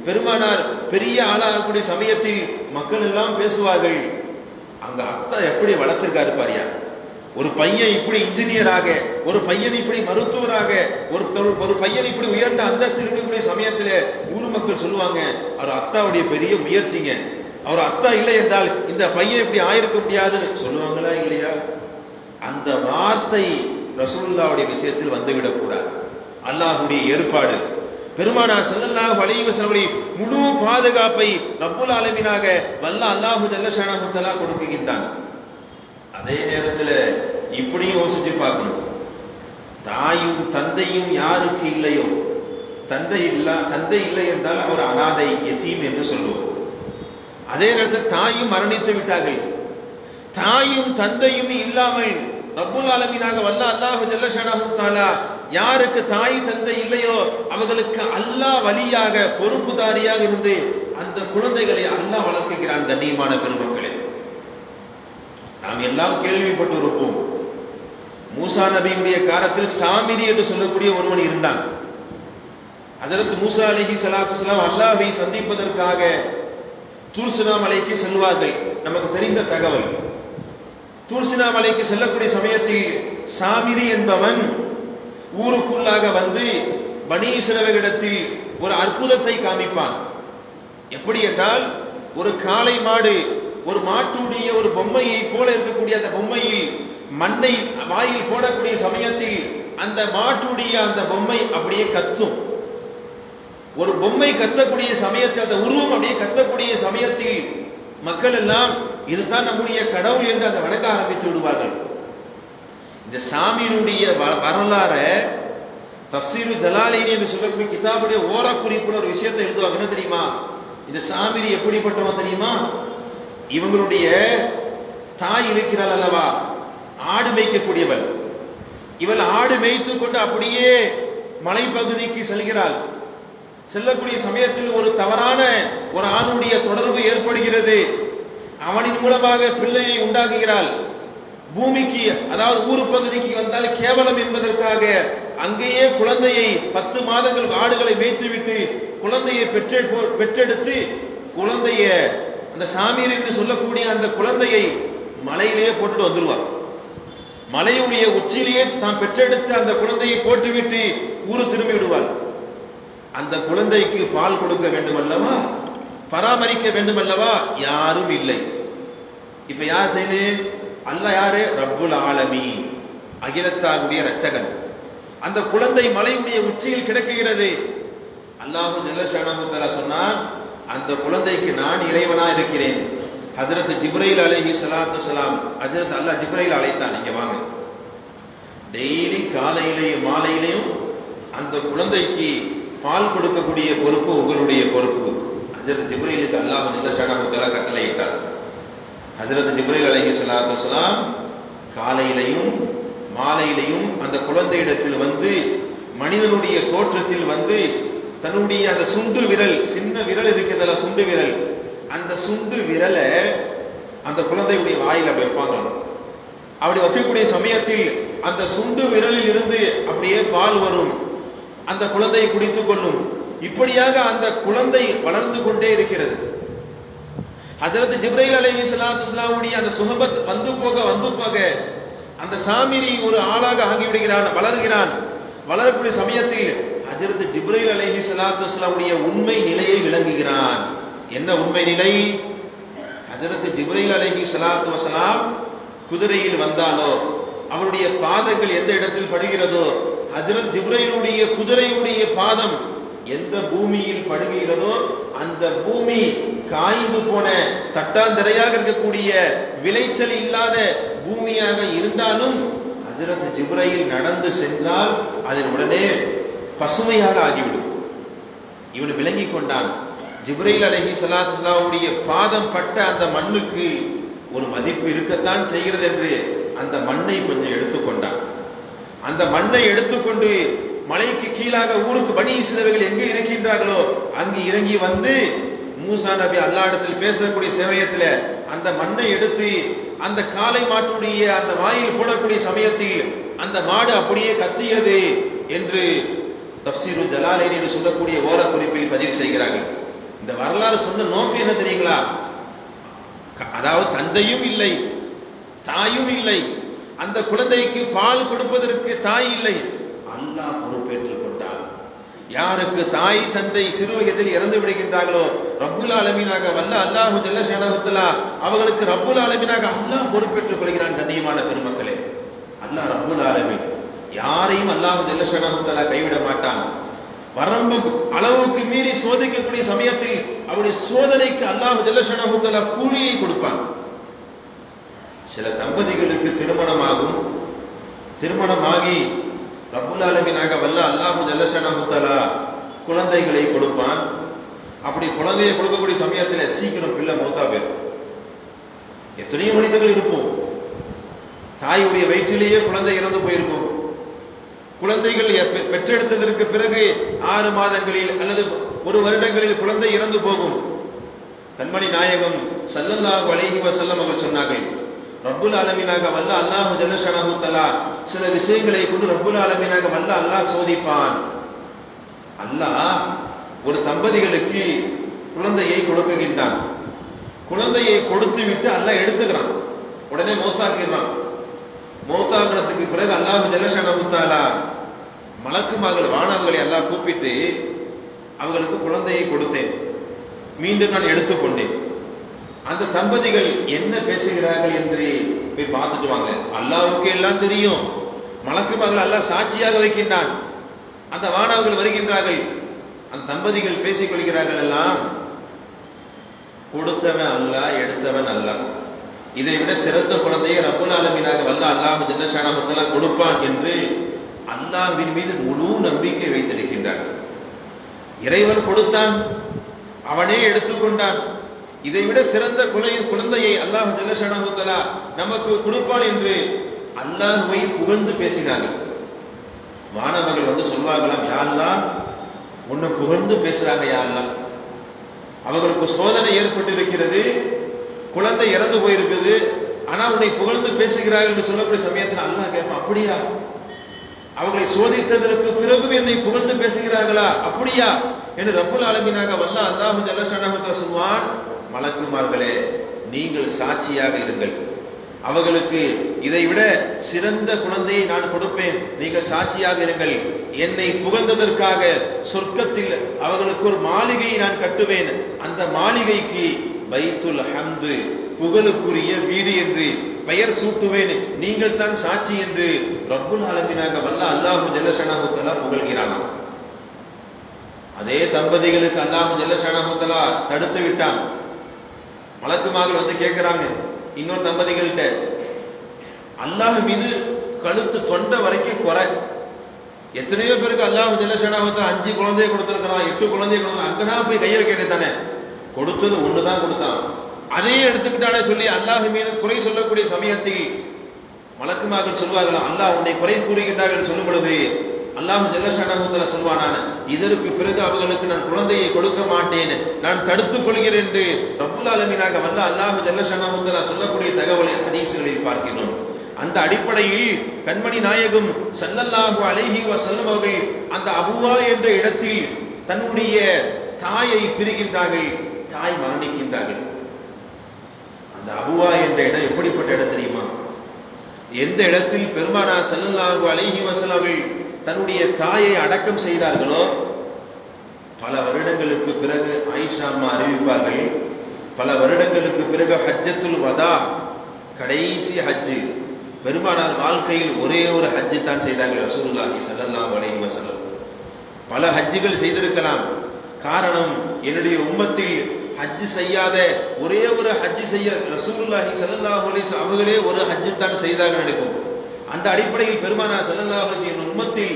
பெருமானார் பெரிய ஆளாகக்கூடிய சமயத்தில் மக்கள் எல்லாம் பேசுவார்கள், அங்க அத்தா எப்படி வளர்த்திருக்காரு பாரியா, ஒரு பையன் இப்படி இன்ஜினியராக, ஒரு பையன் இப்படி மருத்துவராக, ஒரு பையன் இப்படி உயர்ந்த அந்தஸ்து இருக்கக்கூடிய சமயத்துல ஊர் மக்கள் சொல்லுவாங்க, அவர் அத்தாவுடைய பெரிய முயற்சிங்க, அவர் அத்தா இல்லை என்றால் இந்த பையன் இப்படி ஆயிருக்க முடியாதுன்னு சொல்லுவாங்களா இல்லையா? அந்த வார்த்தை ரசூலுல்லாஹ்வுடைய விஷயத்தில் வந்துவிடக் கூடாது. அல்லாஹ்வுடைய ஏற்பாடு. பெருமானார் ஸல்லல்லாஹு அலைஹி வஸல்லம் முழு பாதுகாப்பை ரப்புல் ஆலமீனாக வல்ல அல்லாஹு ஜல்ல ஷானஹு தஆலா கொடுக்கின்றான். அதே நேரத்தில் இப்படியும் யோசிச்சு பார்க்கணும், தாயும் தந்தையும் யாருக்கு இல்லையோ, தந்தை இல்லை என்றால் அவர் அனாதை யதீம் என்று சொல்லுவோம். அதே நேரத்தில் தாயும் மரணித்து விட்டார்கள். தாயும் தந்தையும் இல்லாமல் ரப்புல் ஆலமீனாக வல்ல அல்லாஹு ஜல்ல ஷானஹு தஆலா யாருக்கு தாய் தந்தை இல்லையோ அவர்களுக்கு அல்லாஹ் வலியாக பொறுப்புதாரியாக இருந்து அந்த குழந்தைகளை அல்லாஹ் வளர்க்கிறான். கண்ணியமான பெருமக்களே, நாம் எல்லாம் கேள்விப்பட்டு இருப்போம், மூசா நபியுடைய காலத்தில் சாமிரி என்று சொல்லக்கூடிய ஒருவன் இருந்தான். ஹஜ்ரத் மூசா அலைஹிஸ்ஸலாத்து வஸ்ஸலாம் அல்லாஹ்வை சந்திப்பதற்காக தூர் சினா மலைக்கு செல்வார்கள். நமக்கு தெரிந்த தகவல். தூர் சினா மலைக்கு செல்லக்கூடிய சமயத்தில் சாமிரி என்பவன் ஊருக்குள்ளாக வந்து பனி இஸ்ரவேலிடத்தில் ஒரு அற்புதத்தை காமிப்பான். எப்படி என்றால், ஒரு காளை மாடு ஒரு மாட்டுடைய ஒரு பொம்மையை போல இருக்கக்கூடிய அந்த பொம்மையில் மண்ணை வாயில் போடக்கூடிய சமயத்தில் அந்த மாட்டுடைய அந்த பொம்மை அப்படியே கத்தும். ஒரு பொம்மை கத்தக்கூடிய சமயத்தில், அந்த உருவம் அப்படியே கத்தக்கூடிய சமயத்தில் மக்கள் எல்லாம் இதுதான் நம்முடைய கடவுள் என்று அதை வணங்க ஆரம்பித்து விடுவார்கள். இந்த சாமியினுடைய வரலாற தஃப்சீரு ஜலாலைனி என்று சொல்லக்கூடிய கிதாபுடைய ஓரக்குறிப்புல ஒரு விஷயத்தை எழுதுவாங்க. என்ன தெரியுமா? இந்த சாமிரி எப்படிப்பட்டவன் தெரியுமா? இவங்களுடைய தாய் இருக்கிறாள் அல்லவா, ஆடு மேய்க்கக்கூடியவள். இவள் ஆடு மேய்த்து கொண்டு அப்படியே மலைப்பகுதிக்கு செல்கிறாள். செல்லக்கூடிய சமயத்தில் ஒரு தவறான ஒரு ஆணுடைய தொடர்பு ஏற்படுகிறது. அவனின் மூலமாக பிள்ளையை உண்டாக்குகிறாள். பூமிக்கு, அதாவது ஊர் பகுதிக்கு வந்தால் கேவலம் என்பதற்காக அங்கேயே குழந்தையை 10 மாதங்கள் ஆடுகளை மேய்த்துவிட்டு குழந்தையை பெற்றெடுத்து குழந்தைய அந்த சாமீர் என்று சொல்லக்கூடிய அந்த குழந்தையை மலையிலேயே போட்டுட்டு வந்துருவார். மலையுடைய உச்சியிலேயே தான் பெற்றெடுத்து அந்த குழந்தையை போட்டுவிட்டு ஊரு திரும்பி விடுவார். அந்த குழந்தைக்கு பால் கொடுக்க வேண்டும் அல்லவா, பராமரிக்க வேண்டும் அல்லவா, யாரும் இல்லை. இப்ப யார் செய்து? அல்லாஹ் யாரு? ரப்புல் ஆலமீன், அகிலத்தாருடைய ரட்சகன். அந்த குழந்தை மலையுடைய உச்சியில் கிடக்குகிறது. அல்லாஹு ஜல்ல ஷானஹு தஆலா சொன்னான், அந்த குழந்தைக்கு நான் இறைவனா இருக்கிறேன். ஹஜ்ரத் ஜிப்ரீல் அலைஹிஸ்ஸலாத்து வஸலாம், ஹஜ்ரத் அல்லாஹ் ஜிப்ரீல் அழைத்தான், இங்க வாங்க. டெய்லி காலையிலேயும் மாலையிலேயும் அந்த குழந்தைக்கு பால் கொடுக்கக்கூடிய பொறுப்பு உங்களுடைய பொறுப்பு. ஹஜ்ரத் ஜிப்ரீலுக்கு அல்லாஹ் ஜல்ல ஷானஹு தஆலா கட்டளையிட்டார். ஹஜ்ரத் ஜிப்ரீல் அலைஹிஸ்ஸலாத்து வஸலாம் காலையிலையும் மாலையிலையும் அந்த குழந்தையிடத்தில் வந்து மனிதனுடைய தோற்றத்தில் வந்து தன்னுடைய அந்த சுண்டு விரல், சின்ன விரல் இருக்கிறதுல சுண்டு விரல், அந்த சுண்டு விரலை அந்த குழந்தையுடைய வாயில் அப்படி வைப்பாங்க. அப்படி வைக்கக்கூடிய சமயத்தில் அந்த சுண்டு விரலில் இருந்து அப்படியே பால் வரும். அந்த குழந்தையை குடித்துக் கொள்ளும். இப்படியாக அந்த குழந்தை வளர்ந்து கொண்டே இருக்கிறது. ஹஜ்ரத் ஜிப்ரீல் அலைஹிஸ்ஸலாத்து வஸலாமுடைய அந்த சுஹபத் வந்து போக அந்த சாமிரி ஒரு ஆளாக ஆகிவிடுகிறான், வளர்கிறான். வளரக்கூடிய சமயத்தில் ஹஜ்ரத் ஜிப்ரீல் அலைஹிஸ்ஸலாத்து வஸலாமுடைய உண்மை நிலையை விளங்குகிறான். என்ன உண்மை நிலை? ஹஜ்ரத் ஜிப்ரீல் அலைஹிஸ்ஸலாத்து வஸலாம் குதிரையில் வந்தாலோ அவருடைய பாதங்கள் எந்த இடத்தில் படுகிறதோ, ஹஜ்ரத் ஜிப்ரீலுடைய குதிரையுடைய பாதம் எந்த பூமியில் படுகிறதோ அந்த பூமி காய்ந்து போன தட்டாந்தரையாக இருக்கக்கூடிய விளைச்சல் இல்லாத பூமியாக இருந்தாலும் ஹஜ்ரத் ஜிப்ரீல் நடந்து சென்றால் அதில் உடனே பசுமையாக ஆகிவிடும். இவன் விளங்கி கொண்டான், ஜிப்ரீல் அலைஹிஸ்ஸலாத்து வஸலாமுடைய பாதம் பட்ட அந்த மண்ணுக்கு ஒரு மதிப்பு இருக்கத்தான் செய்கிறது என்று அந்த மண்ணை கொஞ்சம் எடுத்துக்கொண்டான். அந்த மண்ணை எடுத்துக்கொண்டு மலைக்கு கீழாக ஊருக்கு பனி இஸ்ரவேல் எங்கே இருக்கின்றார்களோ அங்கு இறங்கி வந்து மூசா நபி அல்லாஹ்விடத்தில் பேசக்கூடிய சமயத்தில் அந்த மண்ணை எடுத்து அந்த காளை மாட்டுடைய அந்த வாயில் போடக்கூடிய சமயத்தில் அந்த மாடு அப்படியே கத்தியது என்று தஃப்சீரு ஜலாலைன் என்று சொல்லக்கூடிய ஓரக்குறிப்பில் பதிவு செய்கிறார்கள். இந்த வரலாறு சொன்ன நோக்கம் என்ன தெரியுங்களா? அதாவது தந்தையும் இல்லை, தாயும் இல்லை, அந்த குழந்தைக்கு பால் கொடுப்பதற்கு தாய் இல்லை, அல்லாஹ் பொறுப்பேற்றுக் கொண்டார். யாருக்கு தாய் தந்தை சிறு வயதில் இறந்து விடுகின்றார்களோ ரப்புல் ஆலமீனாக வல்ல அல்லாஹு ஜல்ல ஷஅனஹு தஆலா அவர்களுக்கு ரப்புல் ஆலமீனாக அல்லாஹ் பொறுப்பேற்றுக் கொள்கிறான். கண்ணியமான பெருமக்களே, அல்லாஹ் ரப்புல் ஆலமீன் யாரையும் அல்லாஹு ஜல்ல ஷஅனஹு தஆலா கைவிட மாட்டான். வரம்பு அளவுக்கு மீறி சோதிக்கக்கூடிய சமயத்தில் அவருடைய சோதனைக்கு அல்லாஹு ஜல்ல ஷஅனஹு தஆலா கூலியை கொடுப்பான். சில தம்பதிகளுக்கு திருமணமாகும், திருமணமாகி ரப்புல் ஆலமீனாக வல்ல அல்லாஹு ஜல்ல ஷஅனஹு தஆலா குழந்தைகளை கொடுப்பான். அப்படி குழந்தையை கொடுக்கக்கூடிய சமயத்தில் சீக்கிரம் பிள்ளை மௌத்தா போயிடும். எத்தனையோ மனிதர்கள் இருப்போம், தாயுடைய வயிற்றிலேயே குழந்தை இறந்து போயிருக்கும். குழந்தைகள் பெற்றெடுத்ததற்கு பிறகு 6 மாதங்களில் அல்லது 1 வருடங்களில் குழந்தை இறந்து போகும். கண்மணி நாயகம் ஸல்லல்லாஹு அலைஹி வஸல்லம் அவர்கள் சொன்னார்கள், ரப்புல் ஆலமீனாக வல்ல அல்லாஹு ஜல்ல ஷஅனஹு தஆலா சில விஷயங்களை கொண்டு ரப்புல் ஆலமீனாக வல்ல அல்லாஹ் சோதிப்பான். அல்லாஹ் ஒரு தம்பதிகளுக்கு குழந்தையை கொடுக்குகின்றான். குழந்தையை கொடுத்து விட்டு அல்லாஹ் எடுத்துக்கிறான், உடனே மௌத்தாக்கிறான். மௌத்தாகிறதுக்கு பிறகு அல்லாஹு ஜல்ல ஷஅனஹு தஆலா மலக்குமார்கள் வானவர்களை அல்லாஹ் கூப்பிட்டு அவர்களுக்கு குழந்தையை கொடுத்தேன், மீண்டும் நான் எடுத்துக்கொண்டேன். அந்த தம்பதிகள் என்ன பேசுகிறார்கள் என்று போய் பார்த்துட்டு வாங்க. அல்லாஹ்வுக்கு எல்லாம் தெரியும். மலக்குமார்கள் அல்லாஹ் சாட்சியாக வைக்கின்றான். அந்த வானவர்கள் வருகின்றார்கள், அந்த தம்பதிகள் பேசிக் கொள்கிறார்கள், எல்லாம் கொடுத்தவன் அல்லாஹ், எடுத்தவன் அல்லாஹ். இதை விட சிறந்த குழந்தையை ரப்புல் ஆலமீனாக வல்ல அல்லாஹ் ஜல்ல ஷஅனஹு தஆலா கொடுப்பான் என்று அல்லாஹ்வின் மீது முழு நம்பிக்கை வைத்திருக்கின்றார்கள். இறைவன் கொடுத்தான், அவனே எடுத்துக்கொண்டான். இதை விட சிறந்த குழந்தையை அல்லாஹ் ஜல்ல ஷஅனஹு தஆலா நமக்கு கொடுப்பான் என்று அல்லாஹ்வை புகழ்ந்து பேசினார்கள். மாணவர்கள் வந்து சொல்வார்களாம், யா அல்லாஹ், உன்னை புகழ்ந்து பேசுறாங்க யா அல்லாஹ். அவர்களுக்கு சோதனை ஏற்பட்டு இருக்கிறது, குழந்தை இறந்து போயிருக்குது, ஆனா உன்னை புகழ்ந்து பேசுகிறார்கள் என்று சொல்லக்கூடிய சமயத்தில் அல்லாஹ் கேட்பான், அப்படியா? அவர்களை சோதித்ததற்கு பிறகும் என்னை புகழ்ந்து பேசுகிறார்களா? அப்படியா என்று ரப்புல் ஆலமீனாக வல்ல அல்லாஹ் ஜல்ல ஷஅனஹு தஆலா சொல்வான், மலக்குமார்களே, நீங்கள் சாட்சியாக இருங்கள். அவர்களுக்கு இதை விட சிறந்த குழந்தையை நான் கொடுப்பேன், நீங்கள் சாட்சியாக இருங்கள். என்னை புகழ்ந்ததற்காக சொர்க்கத்தில் அவர்களுக்கு ஒரு மாளிகையை நான் கட்டுவேன். அந்த மாளிகைக்கு பைத்துல் ஹம்து, புகழுக்குரிய வீடு என்று பெயர் சூட்டுவேன். நீங்கள் தான் சாட்சி என்று ரப்புல் ஆலமீனாக வல்ல அல்லாஹு ஜல்ல ஷஅனஹு தஆலா புகழ்கிறானாம். அதே தம்பதிகளுக்கு அல்லாஹு ஜல்ல ஷஅனஹு தஆலா தடுத்து விட்டான். மலக்குமார்கள் வந்து கேட்கிறாங்க இன்னொரு தம்பதிகள்கிட்ட, அல்லாஹ் மீது கழுத்து தொண்டை வரைக்கும் குறை. எத்தனையோ பேருக்கு அல்லாஹ் ஜல்ல ஷஅனஹு தஆலா 5 குழந்தையை கொடுத்திருக்கிறான், 8 குழந்தையை கொடுத்தான். அங்கனா போய் கையை கேட்டதானே, கொடுத்தது ஒன்று தான் கொடுத்தான், அதையே எடுத்துக்கிட்டானே சொல்லி அல்லாஹ் மீது குறை சொல்லக்கூடிய சமயத்தில் மலக்குமார்கள் சொல்வார்களாம், அல்லாஹ் உன்னை குறை கூறுகின்றார்கள் சொல்லும் பொழுது அல்லாஹ் ஜல்ல ஷஅனஹு தஆலா சொல்வானான, இதற்கு பிறகு அவர்களுக்கு நான் குழந்தையை கொடுக்க மாட்டேன், நான் தடுத்துக் கொள்கிறேன் என்று ரப்புல் ஆலமீனாக வல்ல அல்லாஹ் ஜல்ல ஷஅனஹு தஆலா சொல்லக்கூடிய தகவலை ஹதீஸ்களில் பார்க்கிறோம். அந்த அடிப்படையில் கண்மணி நாயகம் ஸல்லல்லாஹு அலைஹி வஸல்லம் அவர்கள் அந்த அபுவா என்ற இடத்தில் தன்னுடைய தாயை பிரிகின்றார்கள், தாய் மரணிக்கின்றார்கள். அந்த அபுவா என்ற இடம் எப்படிப்பட்ட இடம் தெரியுமா? எந்த இடத்தில் பெருமானார் ஸல்லல்லாஹு அலைஹி வஸல்லம் அவர்கள் தன்னுடைய தாயை அடக்கம் செய்தார்களோ, பல வருடங்களுக்கு பிறகு ஆயிஷா அம்மா அறிவிப்பார்கள், பல வருடங்களுக்கு பிறகு ஹஜ்ஜத்துல் வதா, கடைசி ஹஜ்ஜு, பெருமானார் வாழ்க்கையில் ஒரே ஒரு ஹஜ்ஜு தான் செய்தார்கள் ரசூலுல்லாஹி ஸல்லல்லாஹு அலைஹி வஸல்லம். பல ஹஜ்ஜுகள் செய்திருக்கலாம். காரணம், என்னுடைய உம்மத்தில் ஹஜ்ஜு செய்யாத ஒரே ஒரு ஹஜ்ஜு செய்ய ரசூலுல்லாஹி ஸல்லல்லாஹு அலைஹி வஸல்லம் அவர்களே ஒரு ஹஜ்ஜு தான் செய்தார்கள் நினைக்கும். அந்த அடிப்படையில் பெருமானார் ஸல்லல்லாஹு அலைஹி வஸல்லம் உம்மத்தில்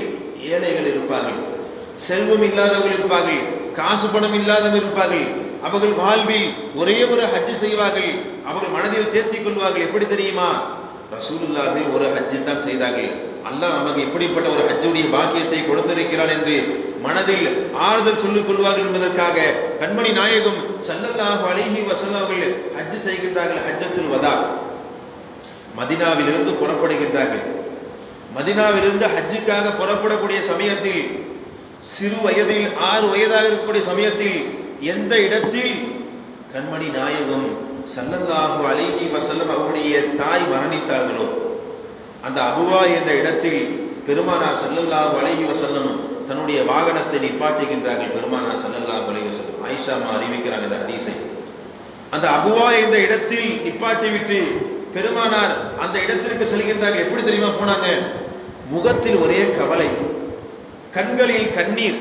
ஏழைகள் இருப்பார்கள், செல்வம் இல்லாதவர்கள் இருப்பார்கள், காசு பணம் இல்லாதவர்கள் இருப்பார்கள். அவர்கள் வாழ்வில் ஒரே ஒரு ஹஜ்ஜு செய்வார்கள், அவர்கள் மனதில் தேர்த்திக் கொள்வார்கள். எப்படி தெரியுமா? ரசூலுல்லாஹி ஒரு ஹஜ்ஜு தான் செய்தார்கள், அல்லாஹ் நமக்கு எப்படிப்பட்ட ஒரு ஹஜ்ஜுடைய பாக்கியத்தை கொடுத்திருக்கிறான் என்று மனதில் ஆறுதல் சொல்லிக் கொள்வார்கள் என்பதற்காக கண்மணி நாயகம் ஸல்லல்லாஹு அலைஹி வஸல்லம் அவர்கள் ஹஜ்ஜு செய்கின்றார்கள், ஹஜ்ஜத்துல் வதா. மதினாவிலிருந்து புறப்படுகின்றார்கள். மதினாவிலிருந்து ஹஜ்ஜுக்காக புறப்படக்கூடிய சமயத்தில் சிறு வயதில் 6 வயதாக இருக்கக்கூடிய சமயத்தில் எந்த இடத்தில் கண்மணி நாயகம் ஸல்லல்லாஹு அலைஹி வஸல்லம் அவருடைய தாய் மரணித்தார்களோ அந்த அபுவா என்ற இடத்தில் பெருமானார் ஸல்லல்லாஹு அலைஹி வஸல்லம் தன்னுடைய வாகனத்தை நிப்பாட்டுகின்றார்கள். பெருமானார் ஸல்லல்லாஹு அலைஹி வஸல்லம் ஆயிஷா அம்மா அறிவிக்கிறாங்க இந்த ஹதீஸை. அந்த அபுவா என்ற இடத்தில் நிப்பாட்டி விட்டு பெருமானார் அந்த இடத்திற்கு செல்கின்றார்கள். எப்படி தெரியுமா போனாங்க? முகத்தில் ஒரே கவலை, கண்களில் கண்ணீர்,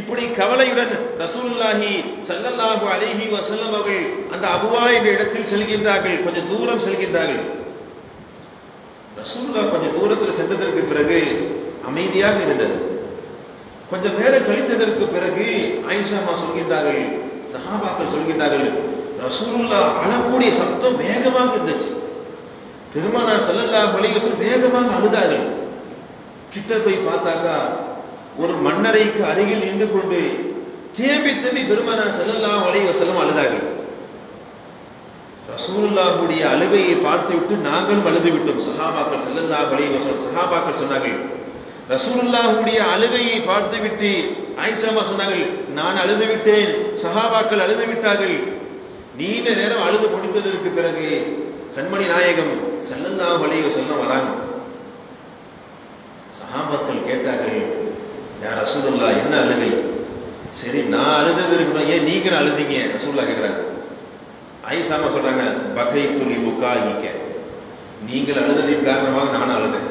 இப்படி கவலையுடன் ரசூலுல்லாஹி ஸல்லல்லாஹு அலைஹி வஸல்லம் அவர்கள் அந்த அபுவா என்ற இடத்தில் செல்கின்றார்கள். கொஞ்சம் தூரம் செல்கின்றார்கள். ரசூலுல்லாஹ் கொஞ்சம் தூரத்தில் சென்றதற்கு பிறகு அமைதியாக இருந்தது. கொஞ்சம் நேரம் கழித்ததற்கு பிறகு ஆயிஷா அம்மா சொல்கின்றார்கள், சஹாபாக்கள் சொல்கின்றார்கள், ரசூலுல்லாஹ் அழக்கூடிய சத்தம் வேகமாக இருந்துச்சு. பெருமானார் ஸல்லல்லாஹு அலைஹி வஸல்லம் வேகமாக அழுதார்கள். கிட்ட போய் பார்த்தாக்கா ஒரு மண்ணறைக்கு அருகில் நின்று கொண்டு தேம்பி தேம்பி பெருமானார் ஸல்லல்லாஹு அலைஹி வஸல்லம் அழுதார்கள். ரசூலுல்லாஹுடைய அழுகையை பார்த்துவிட்டு நாங்களும் அழுது விட்டோம். சஹாபாக்கள் ஸல்லல்லாஹு அலைஹி வஸல்லம் சஹாபாக்கள் சொன்னார்கள், ரசூலுல்லாஹுடைய அழுகையை பார்த்துவிட்டு ஆயிஷா அம்மா சொன்னார்கள், நான் அழுது விட்டேன், சஹாபாக்கள் அழுது விட்டார்கள். நீண்ட நேரம் அழுது முடித்ததற்கு பிறகு கண்மணி நாயகம் ஸல்லல்லாஹு அலைஹி வஸல்லம் வராங்க. சஹாபாக்கள் கேட்டார்கள், யா ரசூலுல்லாஹ் என்ன அழுகை? சரி நான் அழுதது இருக்கணும், ஏன் நீங்க அழுதீங்க? ரசூலுல்லாஹ் கேட்கிறாங்க. ஆயிஷா அம்மா சொல்றாங்க, பகைத்துலி புகாயிக்க, நீங்கள் அழுததின் காரணமாக நான் அழுதேன்.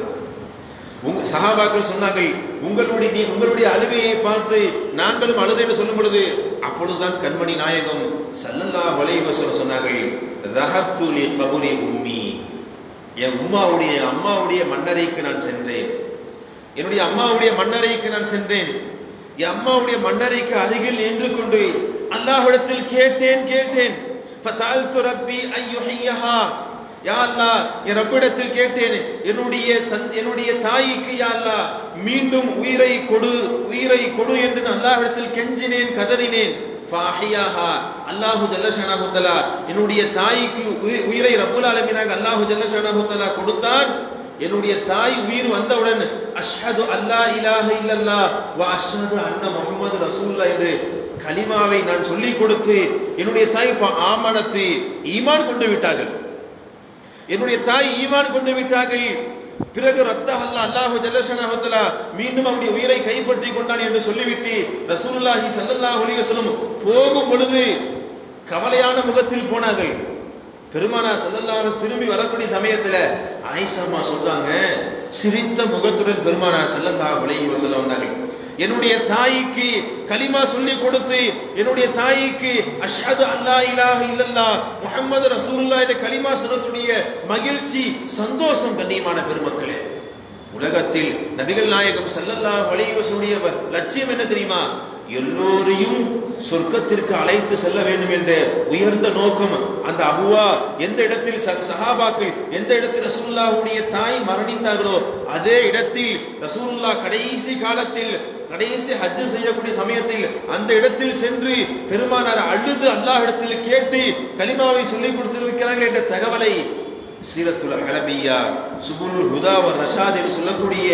உங்க சஹாபாக்கள் சொன்னார்கள், உங்களுடைய அழுகையை பார்த்து நாங்களும் அழுதேன்னு சொல்லும் பொழுது அப்பொழுதுதான் கண்மணி நாயகம் ஸல்லல்லாஹு அலைஹி வஸல்லம் சொன்னார்கள், ரஹத்து லி கபரி உம்மி, என் அம்மாவுடைய மண்ணறைக்கு நான் சென்றேன். என்னுடைய அம்மாவுடைய மண்ணறைக்கு நான் சென்றேன். என் அம்மாவுடைய மண்ணறைக்கு அருகில் நின்று கொண்டு அல்லாஹ்விடத்தில் கேட்டேன். ஃபஸஅல்து ரப்பி அன் யுஹியஹா, யா அல்லாஹ் என் ரப்பிடத்தில் கேட்டேன், என்னுடைய தாய்க்கு யா அல்லாஹ் மீண்டும் உயிரை கொடு என்று நான் அல்லாஹ்விடத்தில் கெஞ்சினேன், கதறினேன். ஃபஅஹியாஹா, அல்லாஹு ஜல்ல ஷஅனஹு தஆலா என்னுடைய தாய்க்கு உயிரை ரப்புல் ஆலமீனாக அல்லாஹு ஜல்ல ஷஅனஹு தஆலா கொடுத்தான். என்னுடைய தாய் உயிர் வந்தவுடன் அஷ்ஹது அல்லா இலாஹ இல்லல்லாஹ் வ அஷ்ஹது அன்ன முஹம்மது ரசூலுல்லாஹ் என்று கலிமாவை நான் சொல்லிக் கொடுத்து என்னுடைய தாய் ஆமனத்து ஈமான் கொண்டு விட்டார்கள். என்னுடைய தாய் ஈமான் கொண்டு விட்டார்கள். பிறகு அல்லாஹு ஜல்ல ஷஅனஹு தஆலா மீண்டும் அவருடைய உயிரை கைப்பற்றி கொண்டான் என்று சொல்லிவிட்டு ரசூலுல்லாஹி ஸல்லல்லாஹு அலைஹி வஸல்லம் போகும் பொழுது கவலையான முகத்தில் போனார்கள். பெருமானார் ஸல்லல்லாஹு அலைஹி வஸல்லம் திரும்பி வரக்கூடிய சமயத்துல ஆயிஷா அம்மா சொல்றாங்க, சிரித்த முகத்துடன் பெருமானார் ஸல்லல்லாஹு அலைஹி வஸல்லம் வந்தார்கள். என்னுடைய தாய்க்கு கலிமா சொல்லி கொடுத்து என்னுடைய தாய்க்கு அஷ்ஹது அல்லா இலாஹ இல்லல்லாஹ் முஹம்மது ரசூலுல்லாஹ் என்ற கலிமா சொல்லக்கூடிய மகிழ்ச்சி, சந்தோஷம். கண்ணியமான பெருமக்களே, உலகத்தில் நபிகள் நாயகம் ஸல்லல்லாஹு அலைஹி வஸல்லம் லட்சியம் என்ன தெரியுமா? எல்லோரையும் சொர்க்கத்திற்கு அழைத்து செல்ல வேண்டும் என்ற உயர்ந்த நோக்கம். அந்த அபுவா எந்த இடத்தில் சஹாபாக்கள் எந்த இடத்தில் ரசூலுல்லாஹுடைய தாய் மரணித்தார்களோ அதே இடத்தில் ரசூலுல்லாஹ் கடைசி காலத்தில் கடைசி ஹஜ் செய்யக்கூடிய சமயத்தில் அந்த இடத்தில் சென்று பெருமானார் அழுது அல்லாஹ்விடத்தில் கேட்டு கலிமாவை சொல்லிக் கொடுத்திருக்கிறார்கள் என்ற தகவலை சீரத்துல் ஹலபியா, சுபுல் ஹுதா வ ரஷாத் என்று சொல்லக்கூடிய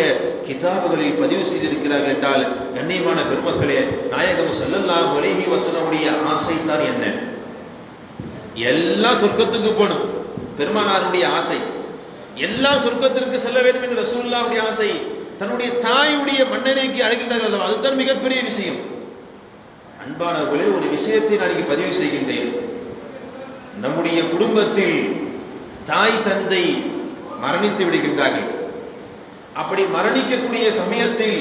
கிதாபுகளில் பதிவு செய்திருக்கிறார்கள். என்றால் கண்ணியமான பெருமக்களே, நாயகம் ஸல்லல்லாஹு அலைஹி வஸல்லமுடைய ஆசை தான் என்ன? எல்லா சொர்க்கத்துக்கு போகணும். பெருமானாருடைய ஆசை எல்லா சொர்க்கத்திற்கு செல்ல வேண்டும் என்று ரசூலுல்லாஹுடைய ஆசை. தன்னுடைய தாயுடைய மண்ணறைக்கு அழைக்கின்றார்கள், அதுதான் மிகப்பெரிய விஷயம். அன்பானவர்களே, ஒரு விஷயத்தை நான் இங்கு பதிவு செய்கின்றேன். நம்முடைய குடும்பத்தில் தாய் தந்தை மரணித்து விடுகின்றார்கள். அப்படி மரணிக்கக்கூடிய சமயத்தில்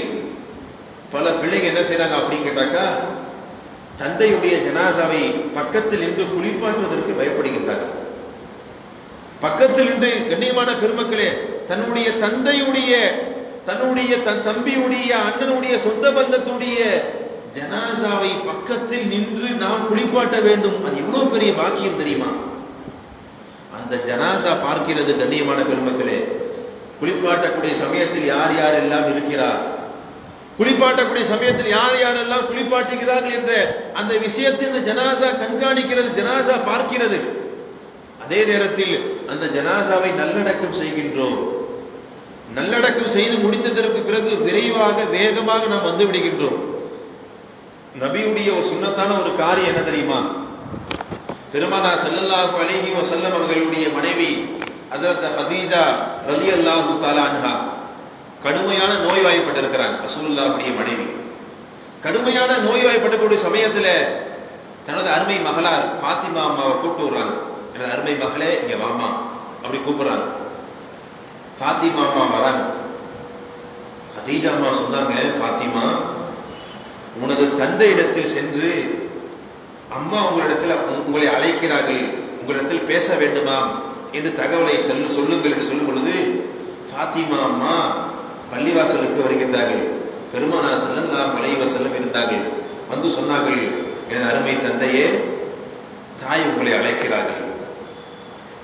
பல பிள்ளைங்க என்ன செய்யறாங்க அப்படின்னு கேட்டாக்கா, தந்தையுடைய ஜனாசாவை பக்கத்தில் நின்று குளிப்பாற்றுவதற்கு பயப்படுகின்றார்கள். பக்கத்தில் நின்று கண்ணியமான பெருமக்களே, தன்னுடைய தந்தையுடைய தம்பியுடைய அண்ணனுடைய சொந்த பந்தத்துடைய ஜனாசாவை பக்கத்தில் நின்று நாம் குளிப்பாட்ட வேண்டும். அது எவ்வளவு பெரிய பாக்கியம் தெரியுமா? அந்த ஜனாசா பார்க்கிறது கண்ணியமான பெருமக்களே. குளிப்பாட்டக்கூடிய சமயத்தில் யார் யாரெல்லாம் இருக்கிறார், குளிப்பாட்டக்கூடிய சமயத்தில் யார் யாரெல்லாம் குளிப்பாட்டுகிறார்கள் என்ற அந்த விஷயத்தை இந்த ஜனாசா கண்காணிக்கிறது, ஜனாசா பார்க்கிறது. அதே நேரத்தில் அந்த ஜனாசாவை நல்லடக்கம் செய்கின்றோம். நல்லடக்கம் செய்து முடித்ததற்கு பிறகு விரைவாக வேகமாக நாம் வந்து விடுகின்றோம். நபியுடைய ஒரு சுன்னத்தான ஒரு காரியம் என்ன தெரியுமா? பெருமானார் ஸல்லல்லாஹு அலைஹி வஸல்லம் அவர்களுடைய மனைவி ஹஜ்ரத் ஹதீஜா ரலியல்லாஹு தஆலா அன்ஹா கடுமையான நோய்வாய்ப்பட்டிருக்கிறாங்க. ரசூலுல்லாஹுடைய மனைவி கடுமையான நோய்வாய்ப்பட்டக்கூடிய சமயத்துல தனது அருமை மகளார் ஃபாத்திமா அம்மாவை கூப்பிட்டு வர்றாங்க. எனது அருமை மகளே இங்க வாமா அப்படி கூப்பிடுறாங்க. ஃபாத்திமா அம்மா வராங்க. ஹதீஜா அம்மா சொன்னாங்க, ஃபாத்திமா, உனது தந்தை இடத்தில் சென்று அம்மா உங்களை அழைக்கிறார்கள், உங்களிடத்தில் பேச வேண்டுமாம் என்று தகவலை சொல்லுங்கள் என்று சொல்லும் பொழுது ஃபாத்திமா அம்மா பள்ளிவாசலுக்கு வருகின்றார்கள். பெருமானார் ஸல்லல்லாஹு அலைஹி வஸல்லம் இருந்தார்கள். வந்து சொன்னார்கள், எனது அருமை தந்தையே, தாய் உங்களை அழைக்கிறார்கள்,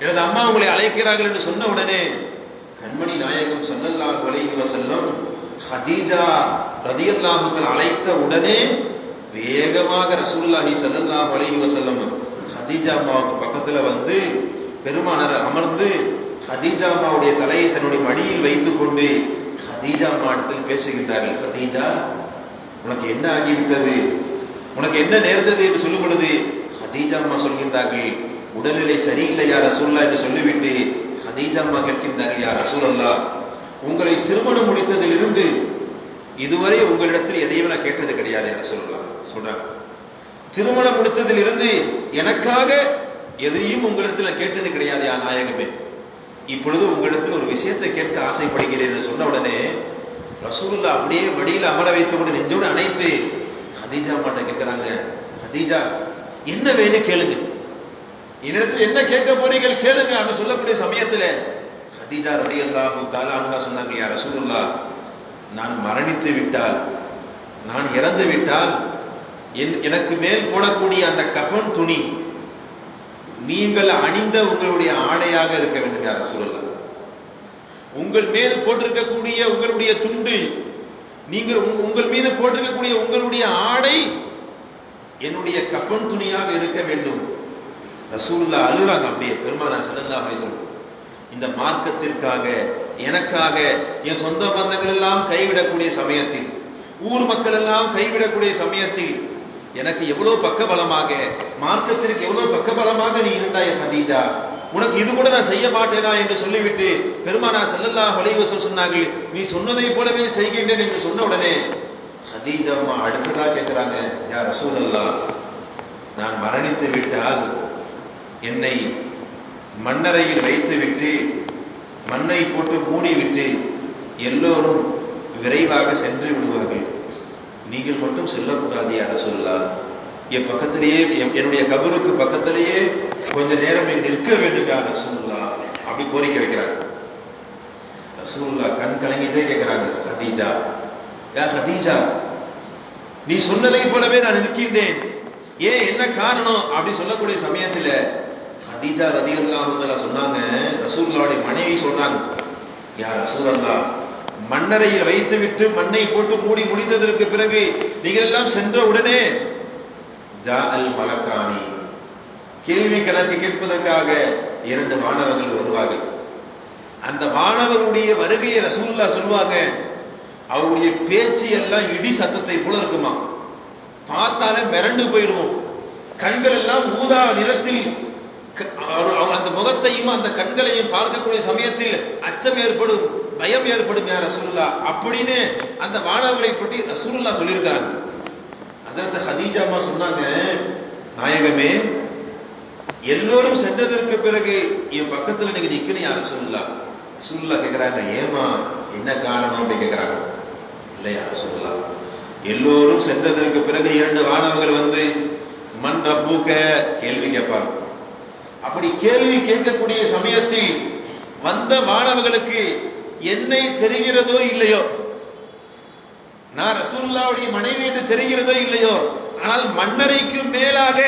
எனது அம்மா உங்களை அழைக்கிறார்கள் என்று சொன்ன உடனே கண்மணி நாயகம் ஸல்லல்லாஹு அலைஹி வஸல்லம் ஹதீஜா ரலியல்லாஹு தஆலா அழைத்த உடனே வேகமாக ரசூலுல்லாஹி ஸல்லல்லாஹு அலைஹி வஸல்லம் ஹதீஜா அம்மாவுக்கு பக்கத்துல வந்து பெருமானார் அமர்ந்து ஹதீஜா அம்மாவுடைய தலையை தன்னுடைய மடியில் வைத்துக் கொண்டு ஹதீஜா அம்மா இடத்தில் பேசுகின்றார்கள். ஹதீஜா, உனக்கு என்ன ஆகிவிட்டது, உனக்கு என்ன நேர்ந்தது என்று சொல்லும் பொழுது ஹதீஜா அம்மா சொல்கின்றார்கள், உடல்நிலை சரியில்லை யா ரசூலுல்லாஹ் என்று சொல்லிவிட்டு ஹதீஜா அம்மா கேட்கின்றார்கள், யா ரசூலல்லாஹ், உங்களை திருமணம் முடித்ததிலிருந்து இதுவரை உங்களிடத்தில் எதையும் நான் கேட்டது கிடையாது யா ரசூலல்லாஹ் சொல்றாங்க. திருமணம் முடித்ததில் இருந்து எனக்காக எதையும் உங்களிடத்தில் கேட்டது கிடையாது யா நாயகமே. இப்பொழுது உங்களிடத்தில் ஒரு விஷயத்தை கேட்க ஆசைப்படுகிறேன் என்று சொன்ன உடனே ரசூலுல்லாஹ் அப்படியே மடியில் அமர வைத்து நெஞ்சோடு அணைத்து ஹதீஜா அம்மாட்ட கேட்கிறாங்க, ஹதீஜா, என்ன வேணும் கேளுங்க, என்னிடத்தில் என்ன கேட்க போறீங்க கேளுங்க அப்படின்னு சொல்லக்கூடிய சமயத்துல ஹதீஜா ரலியல்லாஹு தஆலா அன்ஹா சொன்னாங்க, யா ரசூலுல்லாஹ், நான் மரணித்து விட்டால், நான் இறந்து விட்டால் எனக்கு மேல் போடக்கூடிய அந்த கஃபன் துணி நீங்கள் அணிந்த உங்களுடைய ஆடையாக இருக்க வேண்டும் யா ரசூலுல்லாஹ். உங்கள் மீது போட்டிருக்கக்கூடிய உங்களுடைய துண்டு, நீங்கள் உங்கள் மீது போட்டிருக்கக்கூடிய உங்களுடைய ஆடை என்னுடைய கஃபன் துணியாக இருக்க வேண்டும். ரசூலுல்லாஹ் அழுறாங்க. அப்படியே பெருமானார் ஸல்லல்லாஹு அலைஹி வஸல்லம் இந்த மார்க்கத்திற்காக, எனக்காக என் சொந்த பந்தங்கள் எல்லாம் கைவிடக்கூடிய சமயத்தில், ஊர் மக்கள் எல்லாம் கைவிடக்கூடிய சமயத்தில் எனக்கு எவ்வளவு பக்கபலமாக, மார்க்கத்திற்கு எவ்வளவு பக்கபலமாக நீ இருந்தாய் ஹதீஜா, உனக்கு இது கூட நான் செய்ய மாட்டேனா என்று சொல்லிவிட்டு பெருமானார் ஸல்லல்லாஹு அலைஹி வஸல்லம் சொன்னார்கள், நீ சொன்னதை போலவே செய்கின்றேன் என்று சொன்ன உடனே ஹதீஜா அம்மா அடுத்ததா கேட்கிறாங்க, யா ரசூலல்லாஹ், நான் மரணித்து விட்டால் என்னை மண்ணறையில் வைத்து விட்டு மண்ணை போட்டு மூடிவிட்டு எல்லோரும் விரைவாக சென்று விடுவார்கள், நீங்கள் மட்டும் செல்லக்கூடாது யா ரசூலுல்லாஹ், என் பக்கத்திலேயே, என்னுடைய கபருக்கு பக்கத்திலேயே கொஞ்ச நேரம் நிற்க வேண்டும் யா ரசூலுல்லாஹ் அப்படி கோரிக்கை வைக்கிறாங்க. ரசூலுல்லாஹ் கண் கலங்கிட்டே கேட்கிறாங்க, ஹதீஜா, யா ஹதீஜா, நீ சொன்னதை போலவே நான் இருக்கின்றேன், ஏன் என்ன காரணம் அப்படி சொல்லக்கூடிய சமயத்துல ஹதீஜா ரலியல்லாஹு தஆலா சொன்னாங்க, ரசூலுல்லாஹ்வுடைய மனைவி சொல்றாங்க, யா ரசூலல்லாஹ், மண்ணறையில் வைத்து விட்டு மண்ணை போட்டு மூடி முடித்ததற்கு பிறகு நீங்கள் எல்லாம் சென்ற உடனே ஜாஅல் மலக்கானி, கேள்வி கணக்கு கேட்பதற்காக 2 மாணவர்கள் வருவார்கள். அந்த மாணவர்களுடைய வருகையை ரசூலுல்லாஹ் சொல்வாங்க, அவருடைய பேச்சு எல்லாம் இடி சத்தத்தை போல இருக்குமா, பார்த்தாலே மிரண்டு போயிடுவோம், கண்கள் எல்லாம் ஊதா நிறத்தில், அந்த முகத்தையும் அந்த கண்களையும் பார்க்கக்கூடிய சமயத்தில் அச்சம் ஏற்படும், பயம் ஏற்படும் யா ரசூலுல்லாஹ் அப்படின்னு அந்த மாணவர்களை பற்றி ரசூலுல்லாஹ் சொல்லியிருக்கிறாங்க. ஹஜ்ரத் ஹதீஜா அம்மா சொன்னாங்க, நாயகமே, எல்லோரும் சென்றதற்கு பிறகு என் பக்கத்துல நீங்க நிக்கணும் யா ரசூலுல்லாஹ். ரசூலுல்லாஹ் கேட்கிறாங்க, ஏமா, என்ன காரணம் அப்படி கேட்கிறாங்க. இல்லையா ரசூலுல்லாஹ், எல்லோரும் சென்றதற்கு பிறகு 2 மாணவர்கள் வந்து மன் ரப்புக கேள்வி கேட்பாங்க. அப்படி கேள்வி கேட்கக்கூடிய சமயத்தில் வந்த மாணவர்களுக்கு என்னை தெரிகிறதோ இல்லையோ, நான் ரசூலுல்லாஹ்வுடைய மனைவி என்று தெரிகிறதோ இல்லையோ, ஆனால் மன்னரைக்கு மேலாக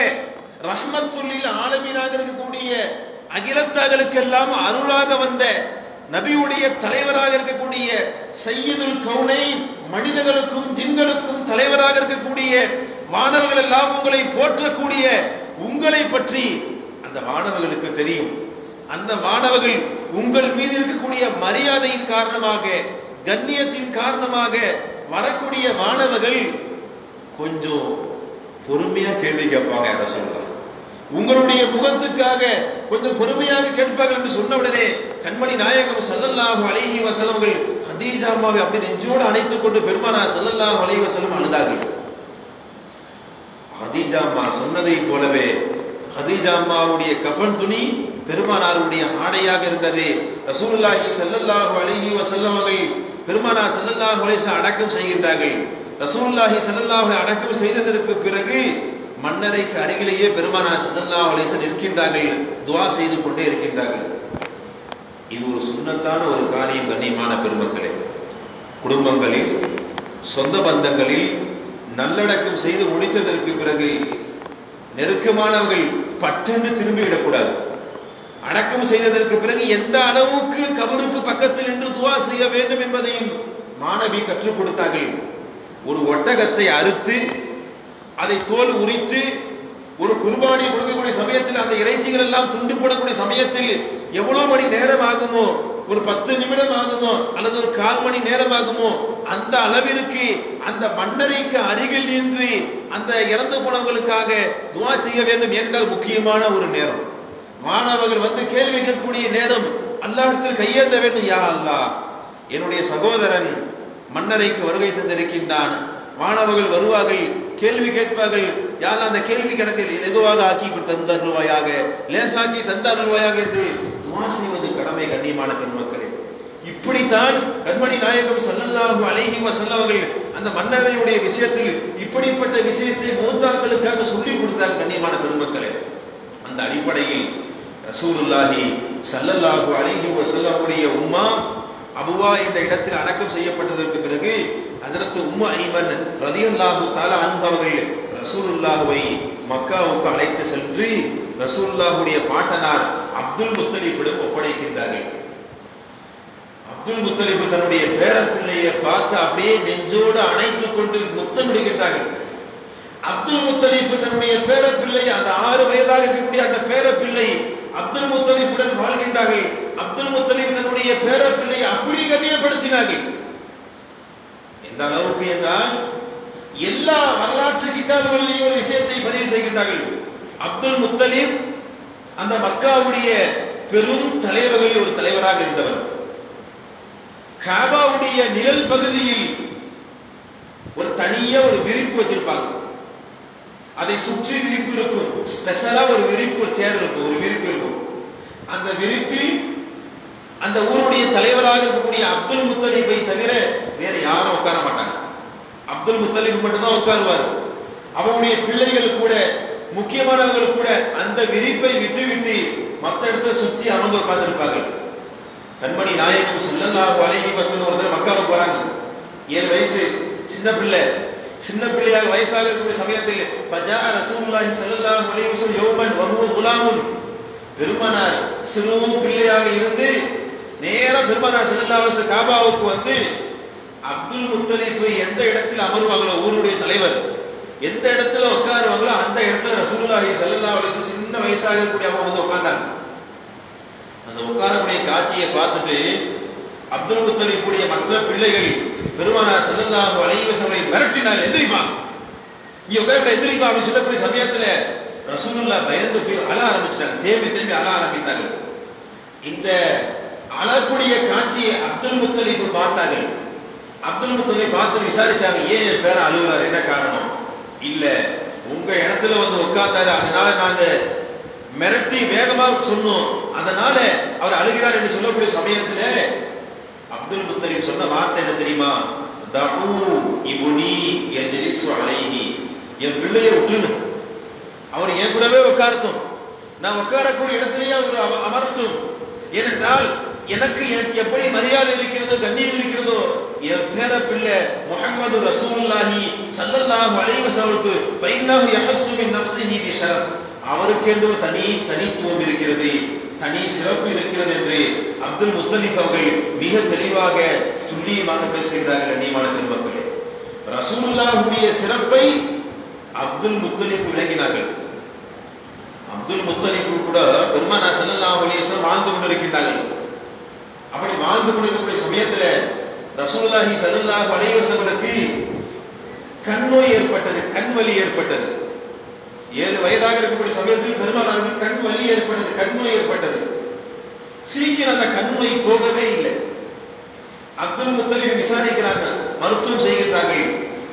ரஹ்மத்துல்லில் ஆலமீனாக இருக்கக்கூடிய அகிலத்தார்களுக்கெல்லாம் அருளாக வந்த நபியுடைய தலைவராக இருக்கக்கூடிய சய்யிதுல் கௌனைன், மனிதர்களுக்கும் ஜின்களுக்கும் தலைவராக இருக்கக்கூடிய வானவர்கள் எல்லாம் உங்களை போற்றக்கூடிய உங்களை பற்றி அந்த மாணவர்களுக்கு தெரியும். அந்த மாணவர்கள் உங்கள் மீது இருக்கக்கூடிய மரியாதையின் காரணமாக, கண்ணியத்தின் காரணமாக வரக்கூடிய மாணவர்கள் கொஞ்சம் பொறுமையா கேள்வி கேட்பாங்க ரசூலுல்லாஹ். உங்களுடைய முகத்துக்காக கொஞ்சம் பொறுமையாக கேட்பார்கள் என்று சொன்ன உடனே கண்மணி நாயகம் ஸல்லல்லாஹு அலைஹி வஸல்லம் அவர்கள் கதீஜா அம்மாவை அப்படி நெஞ்சோடு அணைத்துக் கொண்டு பெருமானார் ஸல்லல்லாஹு அலைஹி வஸல்லம் அழுதார்கள். கதீஜா அம்மா சொன்னதை போலவே கதீஜா அம்மாவுடைய கஃன் துணி பெருமானாருடைய ஆடையாக இருந்தது. ரசூலுல்லாஹி ஸல்லல்லாஹு அலைஹி வஸல்லம் அவர்கள் பெருமானார் ஸல்லல்லாஹு அலைஹி வஸல்லம் அடக்கம் செய்கின்றார்கள். ரசூலுல்லாஹி ஸல்லல்லாஹு அலைஹி அடக்கம் செய்ததற்கு பிறகு மன்னரைக்கு அருகிலேயே பெருமானார் ஸல்லல்லாஹு அலைஹி வஸல்லம் நிற்கின்றார்கள், துஆ செய்து கொண்டே இருக்கின்றார்கள். இது ஒரு சுன்னத்தான ஒரு காரியம். கண்ணியமான பெருமக்களே, குடும்பங்களில் சொந்த பந்தங்களில் நல்லடக்கம் செய்து முடித்ததற்கு பிறகு நெருக்கமானவர்கள் பட்டென்று திரும்பி விடக்கூடாது. அடக்கம் செய்ததற்கு பிறகு எந்த அளவுக்கு கபருக்கு பக்கத்தில் நின்று துஆ செய்ய வேண்டும் என்பதையும் மாணவி கற்றுக் கொடுத்தார்கள். ஒரு ஒட்டகத்தை அறுத்து அதை தோல் உரித்து ஒரு குர்பானி கொடுக்கக்கூடிய சமயத்தில் அந்த இறைச்சிகள் எல்லாம் துண்டு போடக்கூடிய சமயத்தில் எவ்வளவு மணி நேரம் ஆகுமோ, ஒரு 10 நிமிடம் ஆகுமோ அல்லது ஒரு 1/4 மணி நேரம் ஆகுமோ, அந்த அளவிற்கு அந்த மன்னரைக்கு அருகில் நின்று அந்த இறந்து போனவர்களுக்காக துஆ செய்ய வேண்டும் என்றால் முக்கியமான ஒரு நேரம். மாணவர்கள் வந்து கேள்வி கேட்கக்கூடிய நேரம், அல்லாஹ்விடத்தில் கையேந்த வேண்டும். யா அல்லாஹ், என்னுடைய சகோதரன் மன்னரைக்கு வருகை தந்திருக்கின்றான். மாணவர்கள் வருவார்கள், கேள்வி கேட்பார்கள். யார் அந்த கேள்வி கணக்கில் இலகுவாக ஆக்கி தந்தருவாயாக, லேசாக்கி தந்தருவாயாக என்று துஆ செய்வது கடமை. கண்ணியமான பெருமக்களே, இப்படித்தான் கண்மணி நாயகம் ஸல்லல்லாஹு அலைஹி வஸல்லம் அவர்கள் அந்த மன்னரையுடைய விஷயத்தில் இப்படிப்பட்ட விஷயத்தை மூத்தாக்களுக்காக சொல்லிக் கொடுத்தார்கள். கண்ணியமான பெருமக்களே, அந்த அடிப்படையில் ரசூலுல்லாஹி ஸல்லல்லாஹு அலைஹி வஸல்லம் உடைய உம்மா அபுவா என்ற இடத்தில் அடக்கம் செய்யப்பட்டதற்கு பிறகு ஹஜ்ரத் உம்மு ஐமன் ரலியல்லாஹு தஆலா அன்ஹா அவர்கள் ரசூலுல்லாஹ்வை மக்காவுக்கு அழைத்து சென்று ரசூலுல்லாஹ்வுடைய பாட்டனார் அப்துல் முத்தலிபிடம் ஒப்படைக்கின்றார்கள். அப்துல் முத்தலிப் தன்னுடைய பேரப்பிள்ளையை பார்த்து அப்படியே நெஞ்சோடு அணைத்துக் கொண்டு முத்தமிடுகின்றார்கள். அப்துல் முத்தலிப் தன்னுடைய பேரப்பிள்ளை, அந்த 6 வயதாக இருக்கக்கூடிய அந்த பேரப்பிள்ளை அப்துல் முத்தலிபுடன் வாழ்கின்றார்கள். அப்துல் முத்தலிப் தன்னுடைய பேரப்பிள்ளை அப்படி கண்ணியப்படுத்தினார்கள். எந்த அளவுக்கு என்றால் எல்லா வரலாற்று கிதாபுகளிலும் ஒரு விஷயத்தை பதிவு செய்கின்றார்கள். அப்துல் முத்தலிப் அந்த மக்காவுடைய பெரும் தலைவர்களில் ஒரு தலைவராக இருந்தவர். காபாவுடைய நிழல் பகுதியில் ஒரு தனியா ஒரு விரிப்பு வச்சிருப்பாங்க. அதை சுற்றி விரிப்பு இருக்கும். ஸ்பெஷலா ஒரு விரிப்பு, ஒரு சேர் இருக்கும், ஒரு விரிப்பு இருக்கும். அந்த விரிப்பில் அந்த ஊருடைய தலைவராக இருக்கக்கூடிய அப்துல் முத்தலிபை தவிர வேற யாரும் உட்கார மாட்டாங்க. அப்துல் முத்தலிப் மட்டும்தான் உட்காருவார். அவருடைய பிள்ளைகள் கூட, முக்கியமானவர்கள் கூட அந்த விரிப்பை விட்டு மற்ற இடத்தை சுத்தி அவங்க உட்கார்ந்திருப்பார்கள். கண்மணி நாயகம் ஸல்லல்லாஹு அலைஹி வஸல்லம் ஒருத்தர் மக்காவுக்கு போறாங்க. 7 வயசு சின்ன பிள்ளையாக வயசாக இருக்கக்கூடிய சமயத்தில் ஃபஜா ரசூலுல்லாஹி ஸல்லல்லாஹு அலைஹி வஸல்லம் யௌமன் வஹுவ குலாமுன், பெருமானார் சிறு பிள்ளையாக இருந்து நேரா பெருமானார் ஸல்லல்லாஹு அலைஹி வஸல்லம் காபாவுக்கு வந்து அப்துல் முத்தலிப் எந்த இடத்தில் அமர்வாங்களோ, ஊருடைய தலைவர் எந்த இடத்துல உட்காருவாங்களோ அந்த இடத்துல ரசூலுல்லாஹி ஸல்லல்லாஹு அலைஹி வஸல்லம் சின்ன வயசாக இருக்கக்கூடிய அவங்க வந்து உட்கார்ந்தாங்க. அந்த உட்காரக்கூடிய காட்சியை பார்த்துட்டு அப்துல் முத்தலிப்புடைய மற்ற பிள்ளைகள் பெருமானார் ஸல்லல்லாஹு அலைஹி வஸல்லம் மிரட்டினாங்க, எந்திரிப்பா, நீ உட்கார்ந்து எந்திரிப்பா அப்படின்னு சொல்லக்கூடிய சமயத்துல ரசூலுல்லாஹ் பயந்து போய் அழ ஆரம்பிச்சிட்டாங்க. தேம்பி அழ ஆரம்பித்தாங்க. இந்த அழக்கூடிய காட்சியை அப்துல் முத்தலிப் பார்த்தாங்க. அப்துல் முத்தலிப் பார்த்து விசாரிச்சாங்க, ஏன் என் பேரை அழுகுறாரு, என்ன காரணம்? இல்ல, உங்க இடத்துல வந்து உட்கார்ந்தாரு, அதனால நாங்க மிரட்டி வேகமாக சொன்னோம், அதனால அவர் அழுகிறார் என்று சொல்லக்கூடிய சமயத்துல அப்துல் முத்தலிப் சொன்ன வார்த்தை என்ன தெரியுமா? தஉ இப்னி யஜ்லிஸு அலைஹி, என் பிள்ளையை விட்டுணும், அவர் என் கூடவே உட்காரட்டும், நான் உட்காரக்கூடிய இடத்திலேயே அவர் அமரட்டும். ஏனென்றால் எனக்கு எப்படி மரியாதை இருக்கிறதோ, கண்ணியம் இருக்கிறதோ, என் பேர பிள்ளை முஹம்மது ரசூலுல்லாஹி ஸல்லல்லாஹு அலைஹி வஸல்லம் பைன்னஹு யஹஸ்ஸு மின் நஃப்ஸிஹி பிஷரஃப், அவருக்கு என்று தனித்துவம் இருக்கிறது, தனி சிறப்பு இருக்கிறது என்று அப்துல் முத்தலிப் அவர்கள் மிக தெளிவாக துல்லியமாக பேசுகிறார்கள். கண்ணியமான பெருமக்களே, ரசூலுல்லாஹுடைய சிறப்பை அப்துல் முத்தலிப் விளங்கினார்கள். அப்துல் முத்தலிப் கூட பெருமானார் ஸல்லல்லாஹு அலைஹி வஸல்லம் வாழ்ந்து கொண்டிருக்கின்றார்கள். அப்படி வாழ்ந்து கொண்டிருக்கக்கூடிய சமயத்துல ரசூலுல்லாஹி ஸல்லல்லாஹு அலைஹி வஸல்லமுக்கு கண் நோய் ஏற்பட்டது, கண் வலி ஏற்பட்டது. 7 வயதாக இருக்கக்கூடிய சமயத்தில் பெருமானாருக்கு கண் வலி ஏற்பட்டது, கண் நோய் ஏற்பட்டது. சீக்கிரம் அந்த கண் நோய் போகவே இல்லை. அப்துல் முத்தலிப் விசாரிக்கிறாங்க, மருத்துவம் செய்கின்றார்கள்,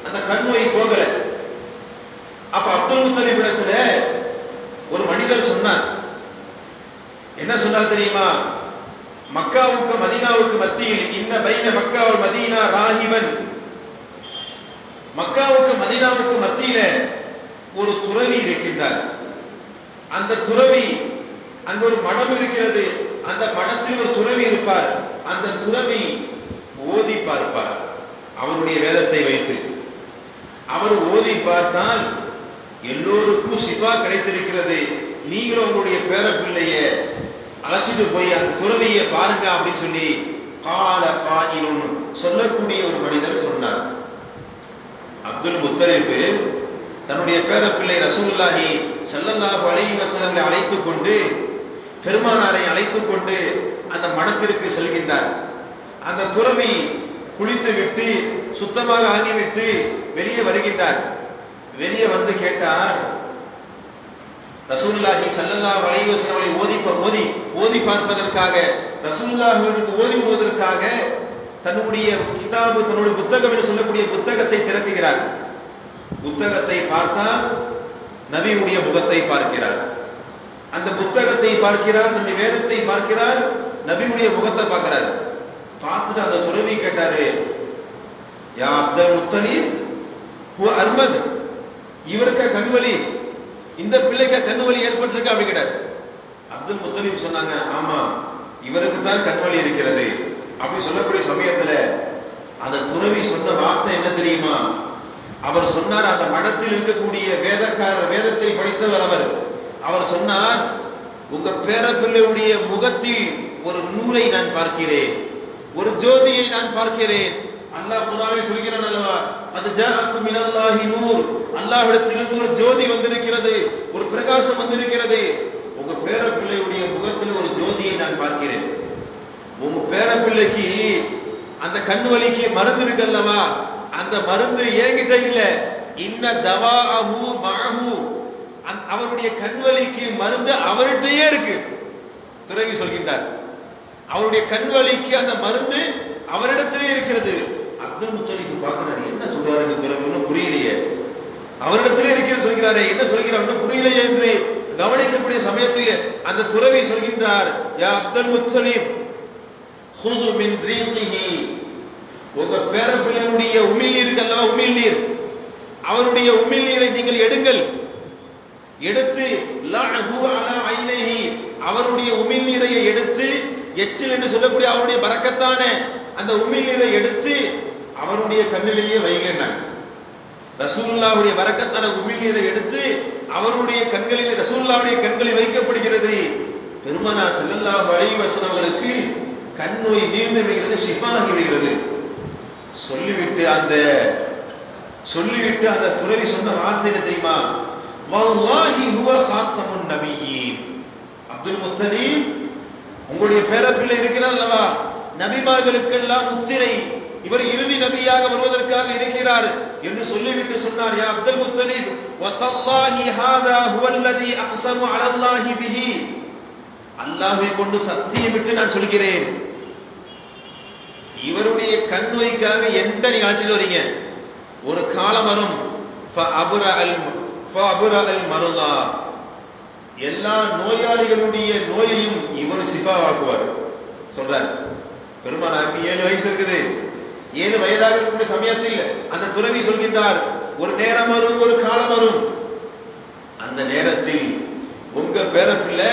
அந்த கண் நோய் போகல. அப்ப அப்துல் முத்தலிப் இடத்துல ஒரு மனிதர் சொன்னார். என்ன சொன்னார் தெரியுமா? மக்காவுக்கு மதீனாவுக்கு மத்தியில் இன்ன பைன மக்கா வல் மதீனா ராஹிபன், மக்காவுக்கு மதீனாவுக்கு மத்தியில ஒரு துறவி இருக்கின்றார். அந்த துறவி, அங்க ஒரு மடம் இருக்கிறது, அந்த மடத்தில் ஒரு துறவி இருப்பார். அந்த துறவி ஓதி பார்ப்பார் அவருடைய வேதத்தை வைத்து. அவர் ஓதி பார்த்தால் எல்லோருக்கும் ஷிஃபா கிடைத்திருக்கிறது, நீங்களும் உங்களுடைய பேர பிள்ளைய அழைச்சிட்டு போய் அந்த துறவியை பாருங்க அப்படின்னு சொல்லி கால காயிலும் சொல்லக்கூடிய ஒரு மனிதர் சொன்னார். அப்துல் முத்தலிப் தன்னுடைய பேர பிள்ளை ரசூலுல்லாஹி ஸல்லல்லாஹு அலைஹி வஸல்லம் அழைத்துக் கொண்டு, பெருமானாரை அழைத்துக் கொண்டு அந்த மடத்திற்கு செல்கின்றார். அந்த துறவி குளித்து விட்டு சுத்தமாக ஆகிவிட்டு வெளியே வருகின்றார். வெளியே வந்து கேட்டார், ரசூலுல்லாஹி ஸல்லல்லாஹு அலைஹி வஸல்லம் ஓதி பார்ப்பதற்காக, ரசூலுல்லாஹிற்கு ஓதி ஓதுவதற்காக தன்னுடைய கிதாபு, தன்னுடைய புத்தகம் என்று சொல்லக்கூடிய புத்தகத்தை திறக்குகிறார். புத்தகத்தை பார்த்தால் நபியுடைய முகத்தை பார்க்கிறார். அந்த புத்தகத்தை பார்க்கிறார், தன்னுடைய வேதத்தை பார்க்கிறார், நபியுடைய முகத்தை பார்க்கிறார். பார்த்துட்டு அந்த துறவி கேட்டாரு, யா அப்துல் முத்தலிப் ஹுவ அஹ்மத், இவருக்கு கண்வலி, இந்த பிள்ளைக்கு கண்வலி ஏற்பட்டிருக்கு அப்படி கேட்டார். அப்துல் முத்தலிப் சொன்னாங்க, ஆமா இவருக்கு தான் கண்வலி இருக்கிறது அப்படி சொல்லக்கூடிய சமயத்துல அந்த துறவி சொன்ன வார்த்தை என்ன தெரியுமா? அவர் சொன்னார், அந்த மடத்தில் இருக்கக்கூடிய வேதக்காரர், வேதத்தை படித்தவர் அவர் சொன்னார், உங்க பேர பிள்ளையுடைய முகத்தில் ஒரு நூரை நான் பார்க்கிறேன், ஒரு ஜோதியை நான் பார்க்கிறேன். அல்லாஹ் குர்ஆனில் சொல்கிறான் அல்லவா, அது ஜாஅக்கும் மினல்லாஹி நூர், அல்லாஹ்விடத்திலிருந்து ஒரு ஜோதி வந்திருக்கிறது, ஒரு பிரகாசம் வந்திருக்கிறது. உங்க பேர பிள்ளையுடைய முகத்தில் ஒரு ஜோதியை நான் பார்க்கிறேன். உங்க பேர பிள்ளைக்கு அந்த கண் வலிக்கு மருந்து இருக்கு அல்லவா, அந்த மருந்து என்கிட்ட இல்ல, இன்ன தவாஅஹு மஅஹு, அவருடைய கண்வலிக்கு மருந்து அவர்கிட்டயே இருக்கு. துறவி சொல்கின்றார், அவருடைய கண்வலிக்கு அந்த மருந்து அவரிடத்திலே இருக்கிறது. அப்துல் முத்தலிப் பார்க்கிறாரு, என்ன சொல்றாரு இந்த துறவி, ஒன்றும் புரியலையே, அவரிடத்திலே இருக்கிறது சொல்கிறாரே, என்ன சொல்கிறார் ஒன்றும் புரியலையே என்று கவனிக்கக்கூடிய சமயத்தில் அந்த துறவி சொல்கின்றார், யா அப்துல் முத்தலிப் ஹுது மின் ரீகிஹி, உங்க பேர பிள்ளையுடைய உமிழ்நீர் இருக்கல்லவா, உமிழ்நீர், அவருடைய உமிழ்நீரை நீங்கள் எடுங்கள், எடுத்து லஅஹு அலா ஐனைஹி, அவருடைய உமிழ்நீரை எடுத்து, எச்சில் என்று சொல்லக்கூடிய அவருடைய பரக்கத்தான அந்த உமிழ்நீரை எடுத்து அவருடைய கண்ணிலேயே வைங்கன்னாங்க. ரசூலுல்லாஹ்வுடைய பரக்கத்தான உமிழ்நீரை எடுத்து அவருடைய கண்களில், ரசூலுல்லாஹ்வுடைய கண்களில் வைக்கப்படுகிறது. பெருமானார் ஸல்லல்லாஹு அலைஹி வஸல்லம் அவர்களுக்கு கண் நோய் நீர்ந்து விடுகிறது, ஷிஃபா ஆகி விடுகிறது. சொல்லிவிட்டு அந்த துறவி சொன்ன வார்த்தை என்ன தெரியுமா? வல்லாஹி ஹுவ ஹாத்தமுன் நபியீன். அப்துல் முத்தலிப், உங்களுடைய பேரப்பிள்ளை இருக்கிறார் அல்லவா, நபிமார்களுக்கெல்லாம் முத்திரை, இவர் இறுதி நபியாக வருவதற்காக இருக்கிறார் என்று சொல்லிவிட்டு சொன்னார், யா அப்துல் முத்தலிப் வதல்லாஹி ஹாதா ஹுவல்லதி அக்ஸமு அலல்லாஹி பிஹி, அல்லாஹ்வை கொண்டு சத்தியமிட்டு நான் சொல்கிறேன், இவருடைய கண் நோய்க்காக எந்த நீங்க அழைச்சிட்டு வரீங்க, ஒரு காலம் வரும், மருதா, எல்லா நோயாளிகளுடைய நோயையும் இவர் சிஃபாவாக்குவார் சொல்றார். பெருமானாருக்கு 7 வயசு இருக்குது. 7 வயதாக இருக்கக்கூடிய சமயத்தில் அந்த துறவி சொல்கின்றார், ஒரு நேரம் வரும், ஒரு காலம் வரும், அந்த நேரத்தில் உங்க பேரப்பிள்ளை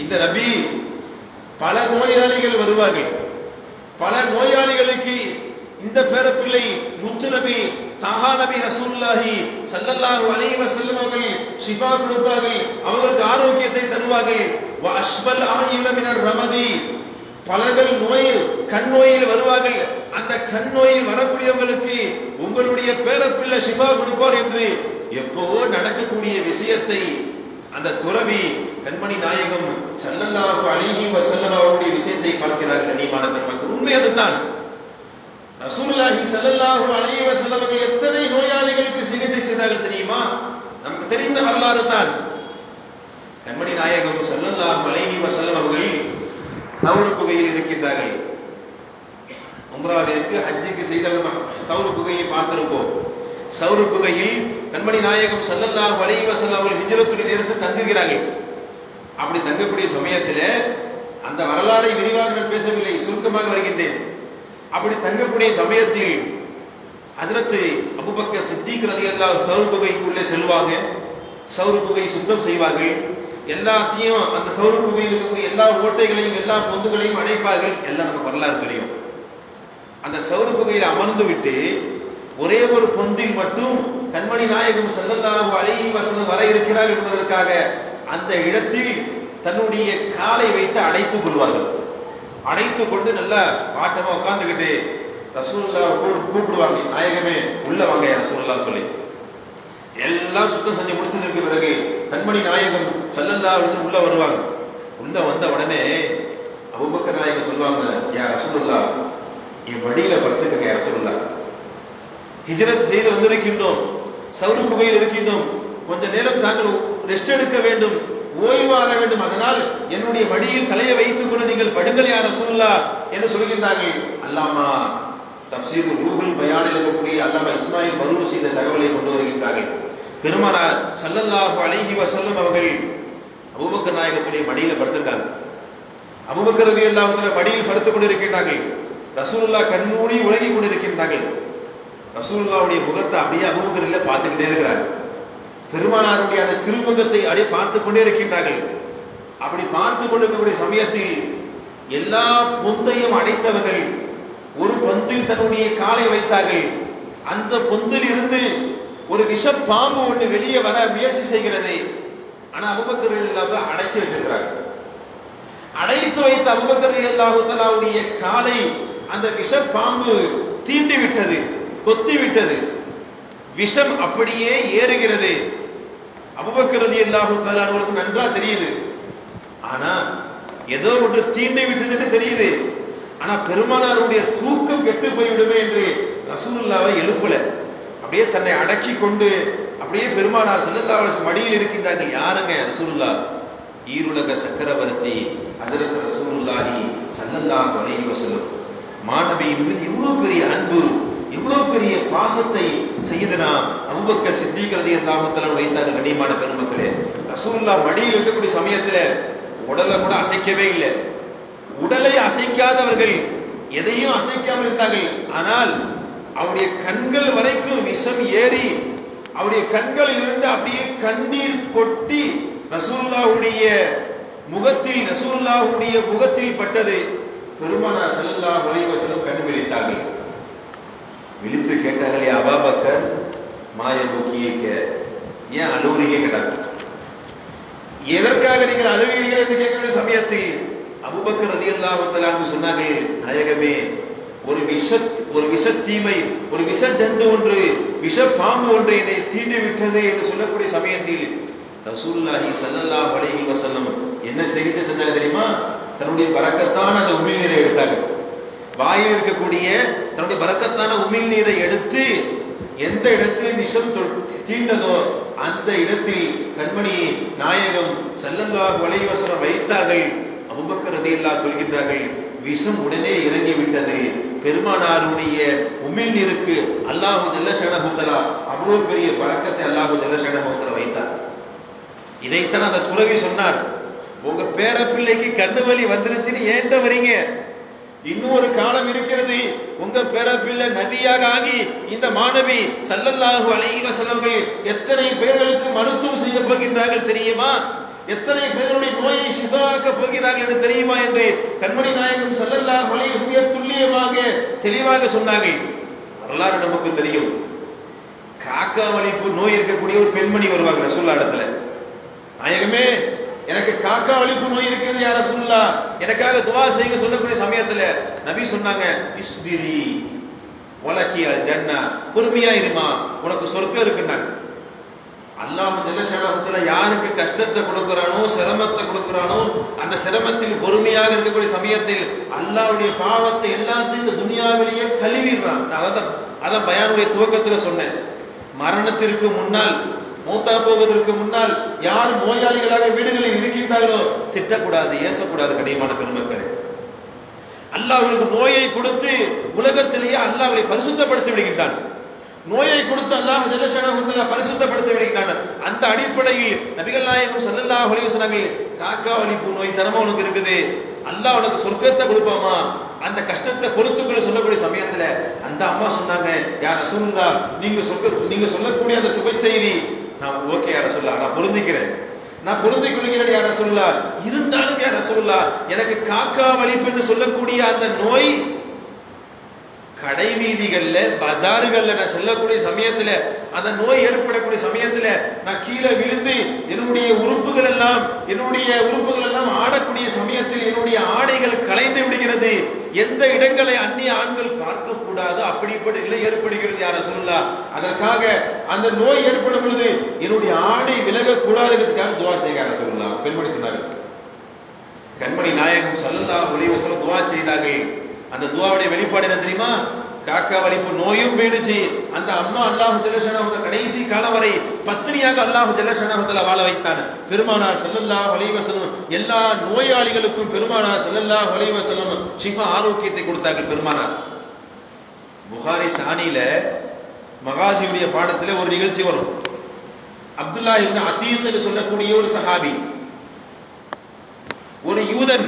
இந்த நபி, பல நோயாளிகள் வருவார்கள், பல நோயாளிகளுக்கு இந்த பேரப்பிள்ளை முத்து நபி, தாஹா நபி ரசூலுல்லாஹி ஸல்லல்லாஹு அலைஹி வஸல்லம் அவர்கள் ஷிஃபா கொடுப்பார்கள், அவர்களுக்கு ஆரோக்கியத்தை தருவார்கள். வ அஷ்பல் ஆயில மினர் ரமதி, பலர்கள் நோயில், கண் நோயில் வருவார்கள், அந்த கண் நோயில் வரக்கூடியவங்களுக்கு உங்களுடைய பேரப்பிள்ளை ஷிஃபா கொடுப்பார் என்று எப்போ நடக்கக்கூடிய விஷயத்தை அந்த துறவி கண்மணி நாயகம் ஸல்லல்லாஹு அலைஹி வஸல்லம் அவருடைய விஷயத்தை பார்க்கிறார்கள். கண்ணியமான பெருமக்கள், உண்மை அதுதான். ரசூலுல்லாஹி ஸல்லல்லாஹு அலைஹி வஸல்லம் அவர்கள் எத்தனை நோயாளிகளுக்கு சிகிச்சை செய்தார்கள் தெரியுமா? நமக்கு தெரிந்த வரலாறு தான். கண்மணி நாயகம் ஸல்லல்லாஹு அலைஹி வஸல்லம் அவர்கள் சௌர் குகையில் இருக்கின்றார்கள். உம்ராவிற்கு ஹஜ்ஜுக்கு செய்தவர்கள் சௌர் குகையை பார்த்திருப்போம். சௌர் குகையில் கண்மணி நாயகம் ஸல்லல்லாஹு அலைஹி வஸல்லம் அவர்கள் ஹிஜ்ரத்துடைய நேரத்தில் தங்குகிறார்கள். அப்படி தங்கக்கூடிய சமயத்தில் அந்த வரலாறை விரிவாக நான் பேசவில்லை, சுருக்கமாக வருகின்றேன். அப்படி தங்கக்கூடிய சமயத்தில் ஹஜ்ரத் அபூபக்கர் சித்திக் ரலியல்லாஹு சௌர் குகைக்குள்ளே செல்வாங்க. சௌர் குகை சுத்தம் செய்வார்கள். எல்லாத்தையும் அந்த சௌர் குகையில் இருக்கக்கூடிய எல்லா ஓட்டைகளையும் எல்லா பொந்துகளையும் அடைப்பார்கள். எல்லாம் நமக்கு வரலாறு தெரியும். அந்த சௌர் குகையில் அமர்ந்து விட்டு ஒரே ஒரு பொந்தில் மட்டும் கண்மணி நாயகம் ஸல்லல்லாஹு அலைஹி வஸல்லம் வர இருக்கிறார் என்பதற்காக அந்த இடத்தில் தன்னுடைய காலை வைத்து அடைத்துக் கொள்வார்கள். அடைத்துக் கொண்டு நல்லா பாட்டமா உட்கார்ந்துகிட்டு ரசூலுல்லாஹ் கூப்பிடுவாங்க, நாயகமே உள்ள வாங்க ரசூலுல்லாஹ் சொல்லி. எல்லாம் சுத்தம் செஞ்சு முடிச்சதுக்கு பிறகு கண்மணி நாயகம் ஸல்லல்லாஹு அலைஹி வஸல்லம் உள்ள வருவாங்க. உள்ள வந்த உடனே அபூபக்கர் நாயகம் சொல்லுவாங்க, யா ரசூலுல்லாஹ் என் வழியில படுத்துக்கங்க யா ரசூலுல்லாஹ், ஹிஜ்ரத் செய்து வந்திருக்கின்றோம், சௌர் குகையில் இருக்கின்றோம், கொஞ்ச நேரம் தாங்கள் ரெஸ்ட் எடுக்க வேண்டும், ஓய்வாக வேண்டும், அதனால் என்னுடைய மடியில் தலையை வைத்துக் கொண்டு நீங்கள் படுங்கள் யா ரசூலுல்லாஹ் என்று சொல்கின்றார்கள். அல்லாமா தஃப்சீர் ரூஹுல் பயானில் இருக்கக்கூடிய அல்லாமா இஸ்மாயில் பரூர் செய்த தகவலை கொண்டு வருகின்றார்கள். பெருமானார் ஸல்லல்லாஹு அலைஹி வஸல்லம் அவர்கள் அபூபக்கர் நாயகத்துடைய மடியில படுத்திருக்காங்க. அபூபக்கர் ரலியல்லாஹு தஆலா மடியில் படுத்துக் கொண்டிருக்கின்றார்கள். ரசூலுல்லாஹ் கண்மூடி உலகிக் கொண்டிருக்கின்றார்கள். ரசூலுல்லாஹ்வுடைய முகத்தை அப்படியே அபூபக்கர் இல்ல பார்த்துக்கிட்டே இருக்கிறாங்க. பெருமானாருடைய அந்த திருமுகத்தை அப்படியே பார்த்து கொண்டே இருக்கின்றார்கள். அப்படி பார்த்து கொண்டிருக்கக்கூடிய சமயத்தில் எல்லா பொந்தையும் அடைத்தவர்கள் ஒரு பொந்தில் தன்னுடைய காலை வைத்தார்கள். அந்த பொந்தில் இருந்து ஒரு விஷ பாம்பு ஒன்று வெளியே வர முயற்சி செய்கிறது. ஆனா அபூபக்கர் ரலியல்லாஹு அடைத்து வச்சிருக்கிறாங்க. அடைத்து வைத்த அபூபக்கர் ரலியல்லாஹு தஆலாவுடைய காலை அந்த விஷ பாம்பு தீண்டி விட்டது, கொத்தி விட்டது. விஷம் அப்படியே ஏறுகிறது. அபூபக்கர் ரலியல்லாஹு தஆலா அவர்களுக்கு நன்றா தெரியுது. ஆனா ஏதோ ஒன்று தீண்டி விட்டதுன்னு தெரியுது. ஆனா பெருமானாருடைய தூக்கம் கெட்டு போய்விடுமே என்று ரசூலுல்லாஹ்வை எழுப்பல. அப்படியே தன்னை அடக்கி கொண்டு அப்படியே பெருமானார் ஸல்லல்லாஹு அலைஹி வஸல்லம் மடியில் இருக்கின்றார்கள். யாருங்க? ரசூலுல்லாஹ், ஈருலக சக்கரவர்த்தி ஹஜ்ரத் ரசூலுல்லாஹி ஸல்லல்லாஹு அலைஹி வஸல்லம். மாணவியின் மீது எவ்வளவு பெரிய அன்பு, எவ்வளவு பெரிய பாசத்தை சையதுனா அபூபக்கர் சித்திக் ரலியல்லாஹு தஆலா வைத்தார்கள். கண்ணியமான பெருமக்களே, ரசூலுல்லாஹ் மடியில் இருக்கக்கூடிய சமயத்துல உடலை கூட அசைக்கவே இல்லை. உடலை அசைக்காதவர்கள் எதையும் அசைக்காமல் இருந்தார்கள். ஆனால் அவருடைய கண்கள் வரைக்கும் விஷம் ஏறி அவருடைய கண்களில் இருந்து அப்படியே கண்ணீர் கொட்டி ரசூலுல்லாஹ்வுடைய முகத்தில் பட்டது. பெருமானார் ஸல்லல்லாஹு அலைஹி வஸல்லம் கண் விழித்தார்கள். விழித்து கேட்டார்கள், யா அபூபக்கர் மாய முக்கியக்க, ஏன் அழுவுறீங்க கேட்டாங்க. எதற்காக நீங்கள் அழுகிறீர்கள் என்று கேட்கிற சமயத்தில் அபூபக்கர் ரலியல்லாஹு தஆலா சொன்னார்கள், நாயகமே, ஒரு விஷ தீமை, ஒரு விஷ ஜந்து ஒன்று, விஷ பாம்பு ஒன்று என்னை தீண்டி விட்டது என்று சொல்லக்கூடிய சமயத்தில் ரசூலுல்லாஹி ஸல்லல்லாஹு அலைஹி வஸல்லம் என்ன செய்து செஞ்சாங்க தெரியுமா? தன்னுடைய பரக்கத்தான அந்த உமிழ் நீரை எடுத்தாங்க. வாயில் இருக்கக்கூடிய தன்னுடைய பரக்கத்தான உமிழ் நீரை எடுத்து எந்த இடத்தில் விஷம் தீண்டதோ அந்த இடத்தில் கண்மணி நாயகம் ஸல்லல்லாஹு அலைஹி வஸல்லம் வைத்தார்கள். அபூபக்கர் ரலியல்லாஹு சொல்கின்றார்கள், விஷம் உடனே இறங்கி விட்டது. பெருமானாருடைய உமிழ் நீருக்கு அல்லாஹு ஜல்ல ஷஅனஹு தஆலா அவ்வளவு பெரிய பரக்கத்தை அல்லாஹு ஜல்ல ஷஅனஹு தஆலா வைத்தார். இதைத்தான் அந்த துறவி சொன்னார், உங்க பேர பிள்ளைக்கு கண்ணு வலி வந்துருச்சுன்னு ஏன்ட வரீங்க? இன்னும் ஒரு காலம் இருக்கிறது, உங்க பேர பிள்ளை நபியாக ஆகி இந்த மாணவி ஸல்லல்லாஹு அலைஹி வஸல்லம் எத்தனை பேர்களுக்கு மருத்துவம் செய்ய போகின்றார்கள் தெரியுமா? எத்தனை பேருடைய நோயை ஷிஃபாக்க போகிறார்கள் என்று தெரியுமா என்று கண்மணி நாயகம் ஸல்லல்லாஹு அலைஹி வஸல்லம் துல்லியமாக தெளிவாக சொன்னார்கள். வரலாறு நமக்கு தெரியும். காக்கா வலிப்பு நோய் இருக்கக்கூடிய ஒரு பெண்மணி வருவாங்க ரசூலுல்லாஹ் இடத்துல. நாயகமே, எனக்கு காக்கா வலிப்பு நோய் இருக்கிறது யா ரசூலுல்லாஹ், எனக்காக துஆ செய்யுங்க சொல்லக்கூடிய சமயத்துல நபி சொன்னாங்க, இஸ்பிரி வலக்கி அல் ஜன்னா, பொறுமையா இருமா, உனக்கு சொர்க்கம் இருக்குன்னாங்க. அல்லாஹ் ஜல்லஷானஹு யாருக்கு கஷ்டத்தை கொடுக்கிறானோ, சிரமத்தை கொடுக்கிறானோ, அந்த சிரமத்தில் பொறுமையாக இருக்கக்கூடிய சமயத்தில் அல்லாஹ்வுடைய பாவத்தை எல்லாத்தையும் இந்த துனியாவிலேயே கழுவிடுறான். அதான் பயானுடைய துவக்கத்தில் சொன்னேன். மரணத்திற்கு முன்னால், மூத்தா போவதற்கு முன்னால் யார் நோயாளிகளாக வீடுகளில் இருக்கின்றார்களோ திட்டக்கூடாது, ஏசக்கூடாது. கண்ணியமான பெருமக்களே, அல்லாஹ்வுக்கு நோயை கொடுத்து உலகத்திலேயே அல்லாஹ்வை பரிசுத்தப்படுத்தி விடுகின்றான். நோயை கொடுத்து அல்லாஹ் ஜல்லஷானஹு பரிசுத்தப்படுத்தி விடுகின்றான். அந்த அடிப்படையில் நபிகள் நாயகம் ஸல்லல்லாஹு அலைஹி வஸல்லம் காக்கா வலிப்பு நோய் தனமா உனக்கு இருக்குது, அல்லாஹ் உனக்கு சொர்க்கத்தை கொடுப்பாமா, அந்த கஷ்டத்தை பொறுத்துக்கொள்ள சொல்லக்கூடிய சமயத்துல அந்த அம்மா சொன்னாங்க, யா ரசூலுல்லாஹ், நீங்க சொல்லக்கூடிய அந்த சுப செய்தி நான் ஓகே யா ரசூலுல்லாஹ், நான் பொருந்திக்கிறேன், நான் பொருந்திக் கொள்கிறேன் யா ரசூலுல்லாஹ். இருந்தாலும் யா ரசூலுல்லாஹ், எனக்கு காக்கா வலிப்புன்னு சொல்லக்கூடிய அந்த நோய் கடை வீதிகள்ல, பஜார்கள்ல நான் செல்லக்கூடிய சமயத்துல, அந்த நோய் ஏற்படக்கூடிய சமயத்துல நான் கீழே விழுந்து என்னுடைய உறுப்புகள் எல்லாம் ஆடக்கூடிய சமயத்தில் என்னுடைய ஆடைகள் கலைந்து விடுகிறது. எந்த இடங்களை அந்நிய ஆண்கள் பார்க்க கூடாது, அப்படிப்பட்ட நிலை ஏற்படுகிறது யார சொல்லலாம். அதற்காக அந்த நோய் ஏற்படும் பொழுது என்னுடைய ஆடை விலக கூடாதுக்காக துவா செய்ய சொல்லலாம். பெண்மணி சொன்னார்கள். கண்மணி நாயகம் ஸல்லல்லாஹு அலைஹி வஸல்லம் துவா செய்தார்கள். அந்த துவாவுடைய வெளிப்பாடு என்ன தெரியுமா? காக்கா வலிப்பு நோயும் போயிடுச்சு. அந்த அம்மா அல்லாஹ் ஜல்லஷானஹு கடைசி காலம் வரை பத்தினியாக அல்லாஹ் ஜல்லஷானஹு வாழ வைத்தான். பெருமானார் ஸல்லல்லாஹு அலைஹி வஸல்லம் எல்லா நோயாளிகளுக்கும் பெருமானார் ஸல்லல்லாஹு அலைஹி வஸல்லம் ஷிஃபா, ஆரோக்கியத்தை கொடுத்தார்கள். பெருமானார் புகாரி சானியில மகாசியுடைய பாடத்துல ஒரு நிகழ்ச்சி வரும். அப்துல்லா இப்னு அதீக் என்று சொல்லக்கூடிய ஒரு சஹாபி, ஒரு யூதன்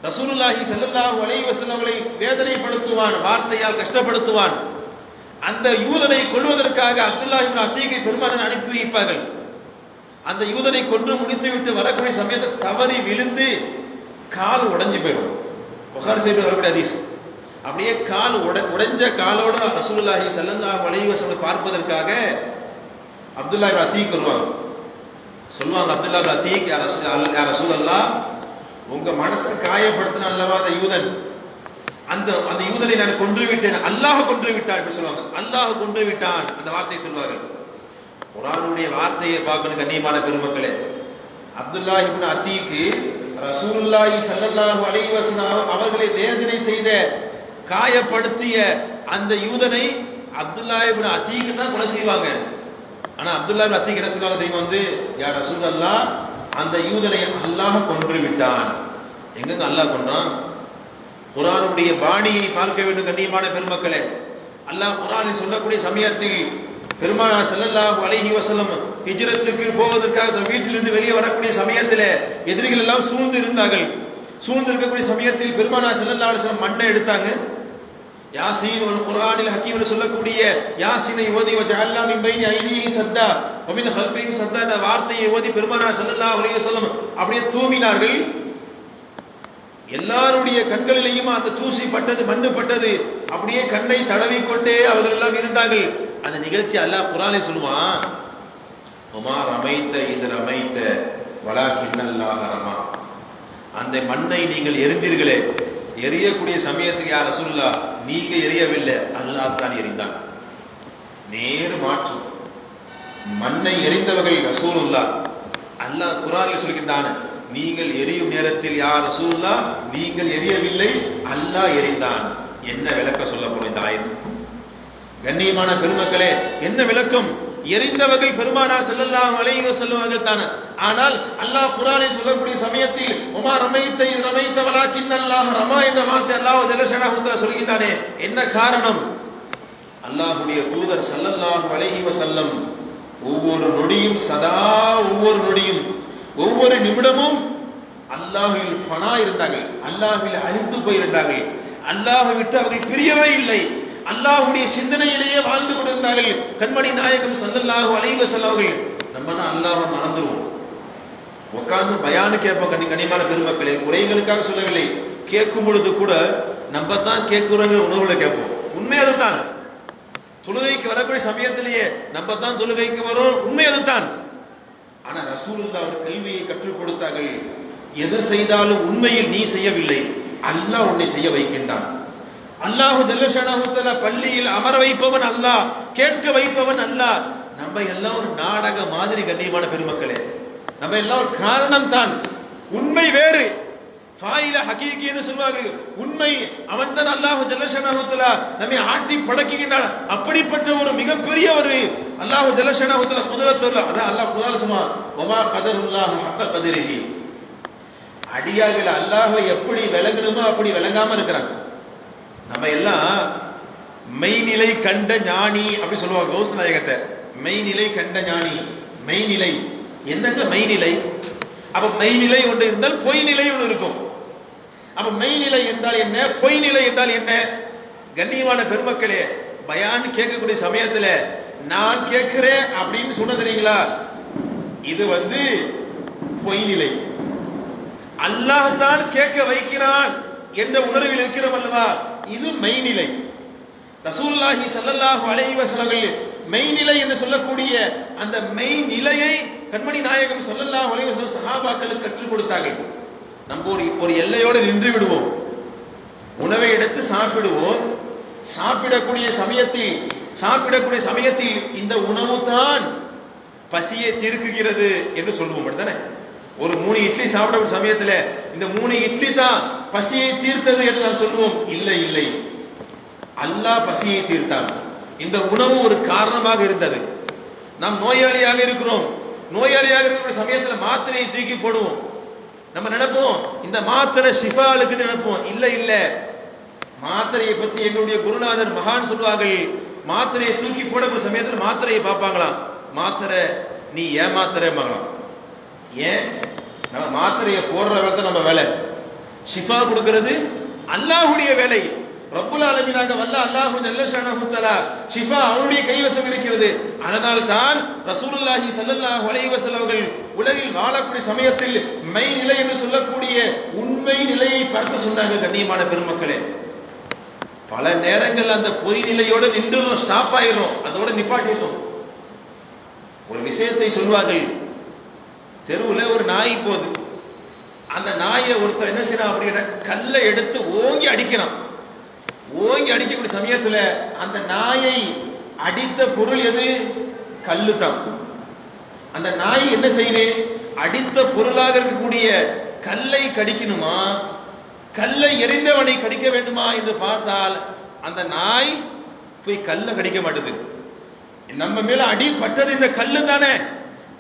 ரசூலுல்லாஹி ஸல்லல்லாஹு அலைஹி வஸல்லம் அவர்களை வேதனைப்படுத்துவான், வார்த்தையால் கஷ்டப்படுத்துவான். அந்த யூதனை கொல்வதற்காக அப்துல்லா இப்னு அதீகை பெருமானார் அனுப்பி வைப்பார்கள். அந்த யூதனை கொன்று முடித்துவிட்டு வரக்கூடிய சமயத்தை தவறி விழுந்து கால் உடைஞ்சு போயிடும். புகாரி ஷரீஃபில் வரக்கூடிய ஹதீஸ். அப்படியே கால் உடைஞ்ச காலோட ரசூலுல்லாஹி ஸல்லல்லாஹு அலைஹி வஸல்லம் பார்ப்பதற்காக அப்துல்லா இப்னு அதீக் வருவாங்க. சொல்லுவாங்க, அப்துல்லா இப்னு அதீக், யா ரசூலல்லாஹ், உங்க மனசை காயப்படுத்தின அல்லவா அந்த யூதன், அந்த யூதனை நான் கொன்று விட்டேன், அல்லாஹ் கொன்று விட்டான் என்று சொல்லுவாங்க. அல்லாஹ் கொன்று விட்டான் அந்த வார்த்தையை சொல்வார்கள். குர்ஆனுடைய வார்த்தையை பார்க்கணும் கண்ணியமான பெருமக்களே. அப்துல்லா இப்னு அதீக் ரசூலுல்லாஹி ஸல்லல்லாஹு அலைஹி வஸல்லம் அவர்களை வேதனை செய்த, காயப்படுத்திய அந்த யூதனை அப்துல்லா இப்னு அதீக் தான் கொலை செய்வாங்க. ஆனா அப்துல்லா இப்னு அதீக் என்ன சொல்வாங்க தெரியுமா? யா ரசூலல்லாஹ், அந்த யூதனை அல்லாஹ் கொன்று விட்டான். எங்க அல்லாஹ் கொன்றான்? குர்ஆனுடைய பாணியை பார்க்க வேண்டும் கண்ணியமான பெருமக்களே. அல்லாஹ் குர்ஆனில் சொல்லக்கூடிய சமயத்தில் பெருமானார் ஸல்லல்லாஹு அலைஹி வஸல்லம் ஹிஜ்ரத்துக்கு போவதற்காக வீட்டிலிருந்து வெளியே வரக்கூடிய சமயத்தில் எதிரிகள் எல்லாம் சூழ்ந்து இருந்தார்கள். சூழ்ந்து இருக்கக்கூடிய சமயத்தில் பெருமானார் ஸல்லல்லாஹு அலைஹி வஸல்லம் மண்ணை எடுத்தாங்க. யாசீன் வல் குர்ஆனில் ஹக்கீம் என்று சொல்லக்கூடிய யாசீனை ஓதி வஜஅல்னா மின் பைனி ஐதீஹி சத்தா வ மின் ஹல்ஃபிஹி சத்தா என்ற வார்த்தையை ஓதி பெருமானார் ஸல்லல்லாஹு அலைஹி வஸல்லம் அப்படியே தூவினார்கள். எல்லாருடைய கண்களிலேயும் அந்த தூசி பட்டது, மண்ணு பட்டது. அப்படியே கண்ணை தடவிக்கொண்டே அவர்கள் எல்லாம் இருந்தார்கள். அந்த நிகழ்ச்சி அல்லாஹ் குர்ஆனில் சொல்லுவான், வமா ரமைத்த இத் ரமைத்த வலாகின்னல்லாஹ ரமா. அந்த மண்ணை நீங்கள் எரிந்தீர்களே, எரியக்கூடிய சமயத்தில் யா ரசூலுல்லாஹ், நீங்க எரியவில்லை, அல்லாஹ் தான் எரிந்தான். நேர் மாற்று. மண்ணை எரிந்தவர்கள் ரசூலுல்லாஹ். அல்லாஹ் குர்ஆனில் சொல்கின்றான், நீங்கள் எரியும் நேரத்தில் யா ரசூலுல்லாஹ் நீங்கள் எரியவில்லை, அல்லாஹ் எரிந்தான். என்ன விளக்கம் சொல்ல போறோம் இந்த ஆயத்து? கண்ணியமான பெருமக்களே, என்ன விளக்கம்? எரிந்தவர்கள் பெருமானார் ஸல்லல்லாஹு அலைஹி வஸல்லம் அவர்கள் தான். ஆனால் அல்லாஹ் குர்ஆனில் சொல்லக்கூடிய சமயத்தில் வமா ரமைத்த இத் ரமைத்த வலாகின்னல்லாஹ ரமா என்ற வார்த்தை அல்லாஹ் ஜல்லஷானஹு சொல்கின்றானே, என்ன காரணம்? அல்லாஹ்வுடைய தூதர் ஸல்லல்லாஹு அலைஹி வஸல்லம் ஒவ்வொரு நொடியும், சதா ஒவ்வொரு நொடியும், ஒவ்வொரு நிமிடமும் அல்லாஹ்வில் ஃபனா இருந்தார்கள், அல்லாஹ்வில் அழிந்து போயிருந்தார்கள். அல்லாஹ் விட்டு அவர்கள் பிரியவே இல்லை, அல்லாஹ்வுடைய சிந்தனையிலேயே வாழ்ந்து கொண்டிருந்தார்கள். கண்மணி நாயகம் ஸல்லல்லாஹு அலைஹி வஸல்லம் அவர்கள், நம்ம தான் அல்லாஹ்வை மறந்துடுவோம், உட்கார்ந்து பயானு கேட்போம். கண்ணியமான பெருமக்களே, குறைகளுக்காக சொல்லவில்லை, கேட்கும் பொழுது கூட நம்ம தான் கேட்கிறோங்கிற உணர்வுல கேட்போம். உண்மை அதுதான். தொழுகைக்கு வரக்கூடிய சமயத்திலேயே நம்ம தான் தொழுகைக்கு வரும், உண்மை அதுதான். ஆனா ரசூலுல்லாஹ் அவர் கல்வியை கற்றுக் கொடுத்தார்கள். எது செய்தாலும் உண்மையில் நீ செய்யவில்லை, அல்லாஹ் உன்னை செய்ய வைக்கின்றான். அல்லாஹ் ஜல்லஷானஹு தஆலா பள்ளியில் அமர வைப்பவன் அல்லாஹ், கேட்க வைப்பவன் அல்லாஹ். நம்ம நம்ம எல்லாம் ஒரு நாடக மாதிரி கண்ணியமான பெருமக்களே, நம்ம எல்லாம் ஒரு காரணம் தான், உண்மை வேறு. ஃபாயில ஹகீகின்னு சொல்வார்கள், உண்மை அவன் தான் அல்லாஹ் ஜல்ல ஷஅனஹு தஆலா நம்மை ஆட்டி படைக்கின்றான். அப்படிப்பட்ட ஒரு மிகப்பெரிய ஒரு அல்லாஹ் ஜல்ல ஷஅனஹு தஆலா குதிரத்துள்ள, அதான் அல்லாஹ் குர்ஆன்ல சொல்றான், வமா கதருல்லாஹு ஹக்க கதரிஹி. அடியார்கள் அல்லாஹ்வை எப்படி விளங்கணுமோ அப்படி விளங்காம இருக்கிறாங்க. நம்ம எல்லாம் மெய்நிலை கண்ட ஞானி அப்படி சொல்லுவாங்க கௌஸ் நாயகத்தை. மெய்நிலை கண்ட ஞானி, மெய்நிலை என்னங்க மெய்நிலை? அப்ப மெய்நிலை ஒன்று இருந்தால் பொய்நிலை ஒன்று இருக்கும். அப்ப மெய்நிலை என்றால் என்ன, பொய்நிலை என்றால் என்ன? கண்ணியமான பெருமக்களே, பயான் கேட்கக்கூடிய சமயத்துல நான் கேட்கிறேன் அப்படின்னு சொன்ன தெரியுங்களா, இது பொய்நிலை. அல்லாஹ் தான் கேட்க வைக்கிறான் என்ற உணர்வில் இருக்கிறோம் அல்லவா, இது மெய்நிலை. ரசூலுல்லாஹி ஸல்லல்லாஹு அலைஹி வஸல்லம் மெய்நிலை என்று சொல்லக்கூடிய அந்த மெய்நிலையை கண்மணி நாயகம் ஸல்லல்லாஹு அலைஹி வஸல்லம் சஹாபாக்களுக்கு கற்றுக் கொடுத்தார்கள். நம்ம ஒரு எல்லையோடு நின்று விடுவோம், உணவை எடுத்து சாப்பிடுவோம், சாப்பிடக்கூடிய சமயத்தில் இந்த உணவு தான் பசியை தீர்க்குகிறது என்று சொல்லுவோம் தானே. ஒரு 3 இட்லி சாப்பிட சமயத்துல இந்த 3 இட்லி தான் பசியை தீர்த்தது என்று நாம் சொல்லுவோம். இல்லை இல்லை, அல்லாஹ் பசியை தீர்த்தான். இந்த உணவு ஒரு காரணமாக இருந்தது. நாம் நோயாளியாக இருக்கிறோம், நோயாளியாக இருக்கிற சமயத்துல மாத்திரையை தூக்கி போடுவோம். நம்ம நினைப்போம் இந்த மாத்திரை ஷிஃபாலுக்கு நினைப்போம். இல்ல இல்ல, மாத்திரையை பத்தி எங்களுடைய குருநாதர் மகான் சொல்வார்கள், மாத்திரையை தூக்கி போடக்கூடிய சமயத்துல மாத்திரையை பார்ப்பாங்களாம், மாத்திரை நீ ஏமாத்திரமாகலாம். ஏன்? நம்ம மாத்திரையை போடுற வேலை நம்ம வேலை, ஷிஃபா கொடுக்கிறது அல்லாஹ்வுடைய வேலை. ரப்புல் ஆலமீனாக வல்ல அல்லாஹ் ஜல்ல ஷஅனஹு தஆலா ஷிஃபா அவருடைய கைவசம் இருக்கிறது. அதனால் தான் ரசூலுல்லாஹி ஸல்லல்லாஹு அலைஹி வஸல்லம் அவர்கள் உலகில் வாழக்கூடிய சமயத்தில் மெய்நிலை என்று சொல்லக்கூடிய உண்மை நிலையை பார்த்து சொன்னாங்க. கண்ணியமான பெருமக்களே, பல நேரங்கள் அந்த பொய் நிலையோடு நின்று ஸ்டாப் ஆயிரும், அதோட நிப்பாட்டிடும். ஒரு விஷயத்தை சொல்வார்கள், தெருவில் ஒரு நாய் போகுது, அந்த நாயை ஒருத்தர் என்ன செய்யறான் அப்படின்னா கல்லை எடுத்து ஓங்கி அடிக்கிறான். ஓங்கி அடிக்கக்கூடிய சமயத்துல அந்த நாயை அடித்த பொருள் எது? கல்லு தான். அந்த நாய் என்ன செய்யுது? அடித்த பொருளாக இருக்கக்கூடிய கல்லை கடிக்கணுமா, கல்லை எறிந்தவனை கடிக்க வேண்டுமா என்று பார்த்தால் அந்த நாய் போய் கல்லை கடிக்க மாட்டுது. நம்ம மேல அடி பட்டது இந்த கல்லு தானே,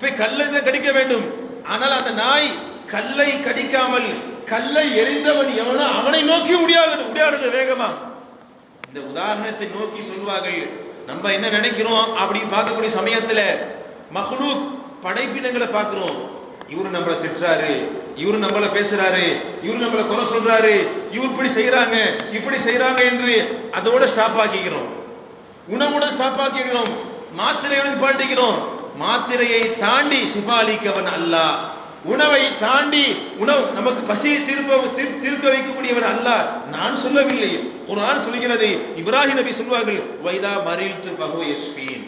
போய் கல்லை தான் கடிக்க வேண்டும். ஆனால் அந்த நாய் கல்லை கடிக்காமல் கல்லை எறிந்தவன் எவனோ அவனை நோக்கி உடையாடுது வேகமா. இந்த உதாரணத்தை நோக்கி சொல்வார்கள். நம்ம என்ன நினைக்கிறோம் அப்படி பார்க்கக்கூடிய சமயத்துல மஹ்லூக் படைப்பினங்களை பார்க்கிறோம். இவரு நம்மளை திட்டுறாரு, இவரு நம்மளை பேசுறாரு, இவரு நம்மளை குறை சொல்றாரு, இவர் இப்படி செய்யறாங்க என்று அதோட ஸ்டாப் ஆக்கிக்கிறோம். உணவுடன் ஸ்டாப் ஆக்கிக்கிறோம், மாத்திரையுடன் பாட்டிக்கிறோம். மாத்திரையை தாண்டி ஷிஃபா அளிக்கவன் அல்லாஹ், உணவை தாண்டி உணவு நமக்கு பசியை தீர்க்க வைக்கக்கூடியவன் அல்லாஹ். நான் சொல்லவில்லை, குர்ஆன் சொல்கிறது. இப்ராஹிம் நபி சொல்வார்கள், வைதா மரில்து ஃபஹுவ யஷ்ஃபீன்,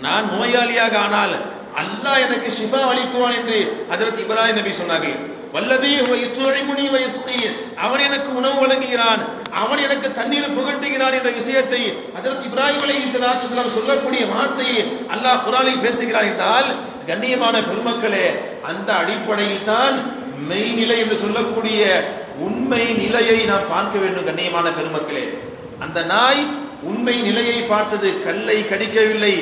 நான் நோயாளியாக ஆனால் அல்லாஹ் எனக்கு ஷிஃபா அளிக்குவான் என்று ஹஜ்ரத் இப்ராஹிம் நபி சொன்னார்கள். வல்லதீ ஹுவ யுத்இமுனி வ யஸ்கீன், அவன் எனக்கு உணவு வழங்குகிறான், அவன் எனக்கு தண்ணீர் புகட்டுகிறான் என்ற விஷயத்தை ஹஜ்ரத் இப்ராஹிம் அலைஹிஸ்ஸலாத்து வஸலாம் சொல்லக்கூடிய வார்த்தையை அல்லாஹ் குர்ஆனில் பேசுகிறான் என்றால், கண்ணியமான பெருமக்களே, அந்த அடிப்படையில் தான் மெய்நிலை என்று சொல்லக்கூடிய உண்மை நிலையை நாம் பார்க்க வேண்டும். கண்ணியமான பெருமக்களே, அந்த நாய் உண்மை நிலையை பார்த்தது, கல்லை கடிக்கவில்லை,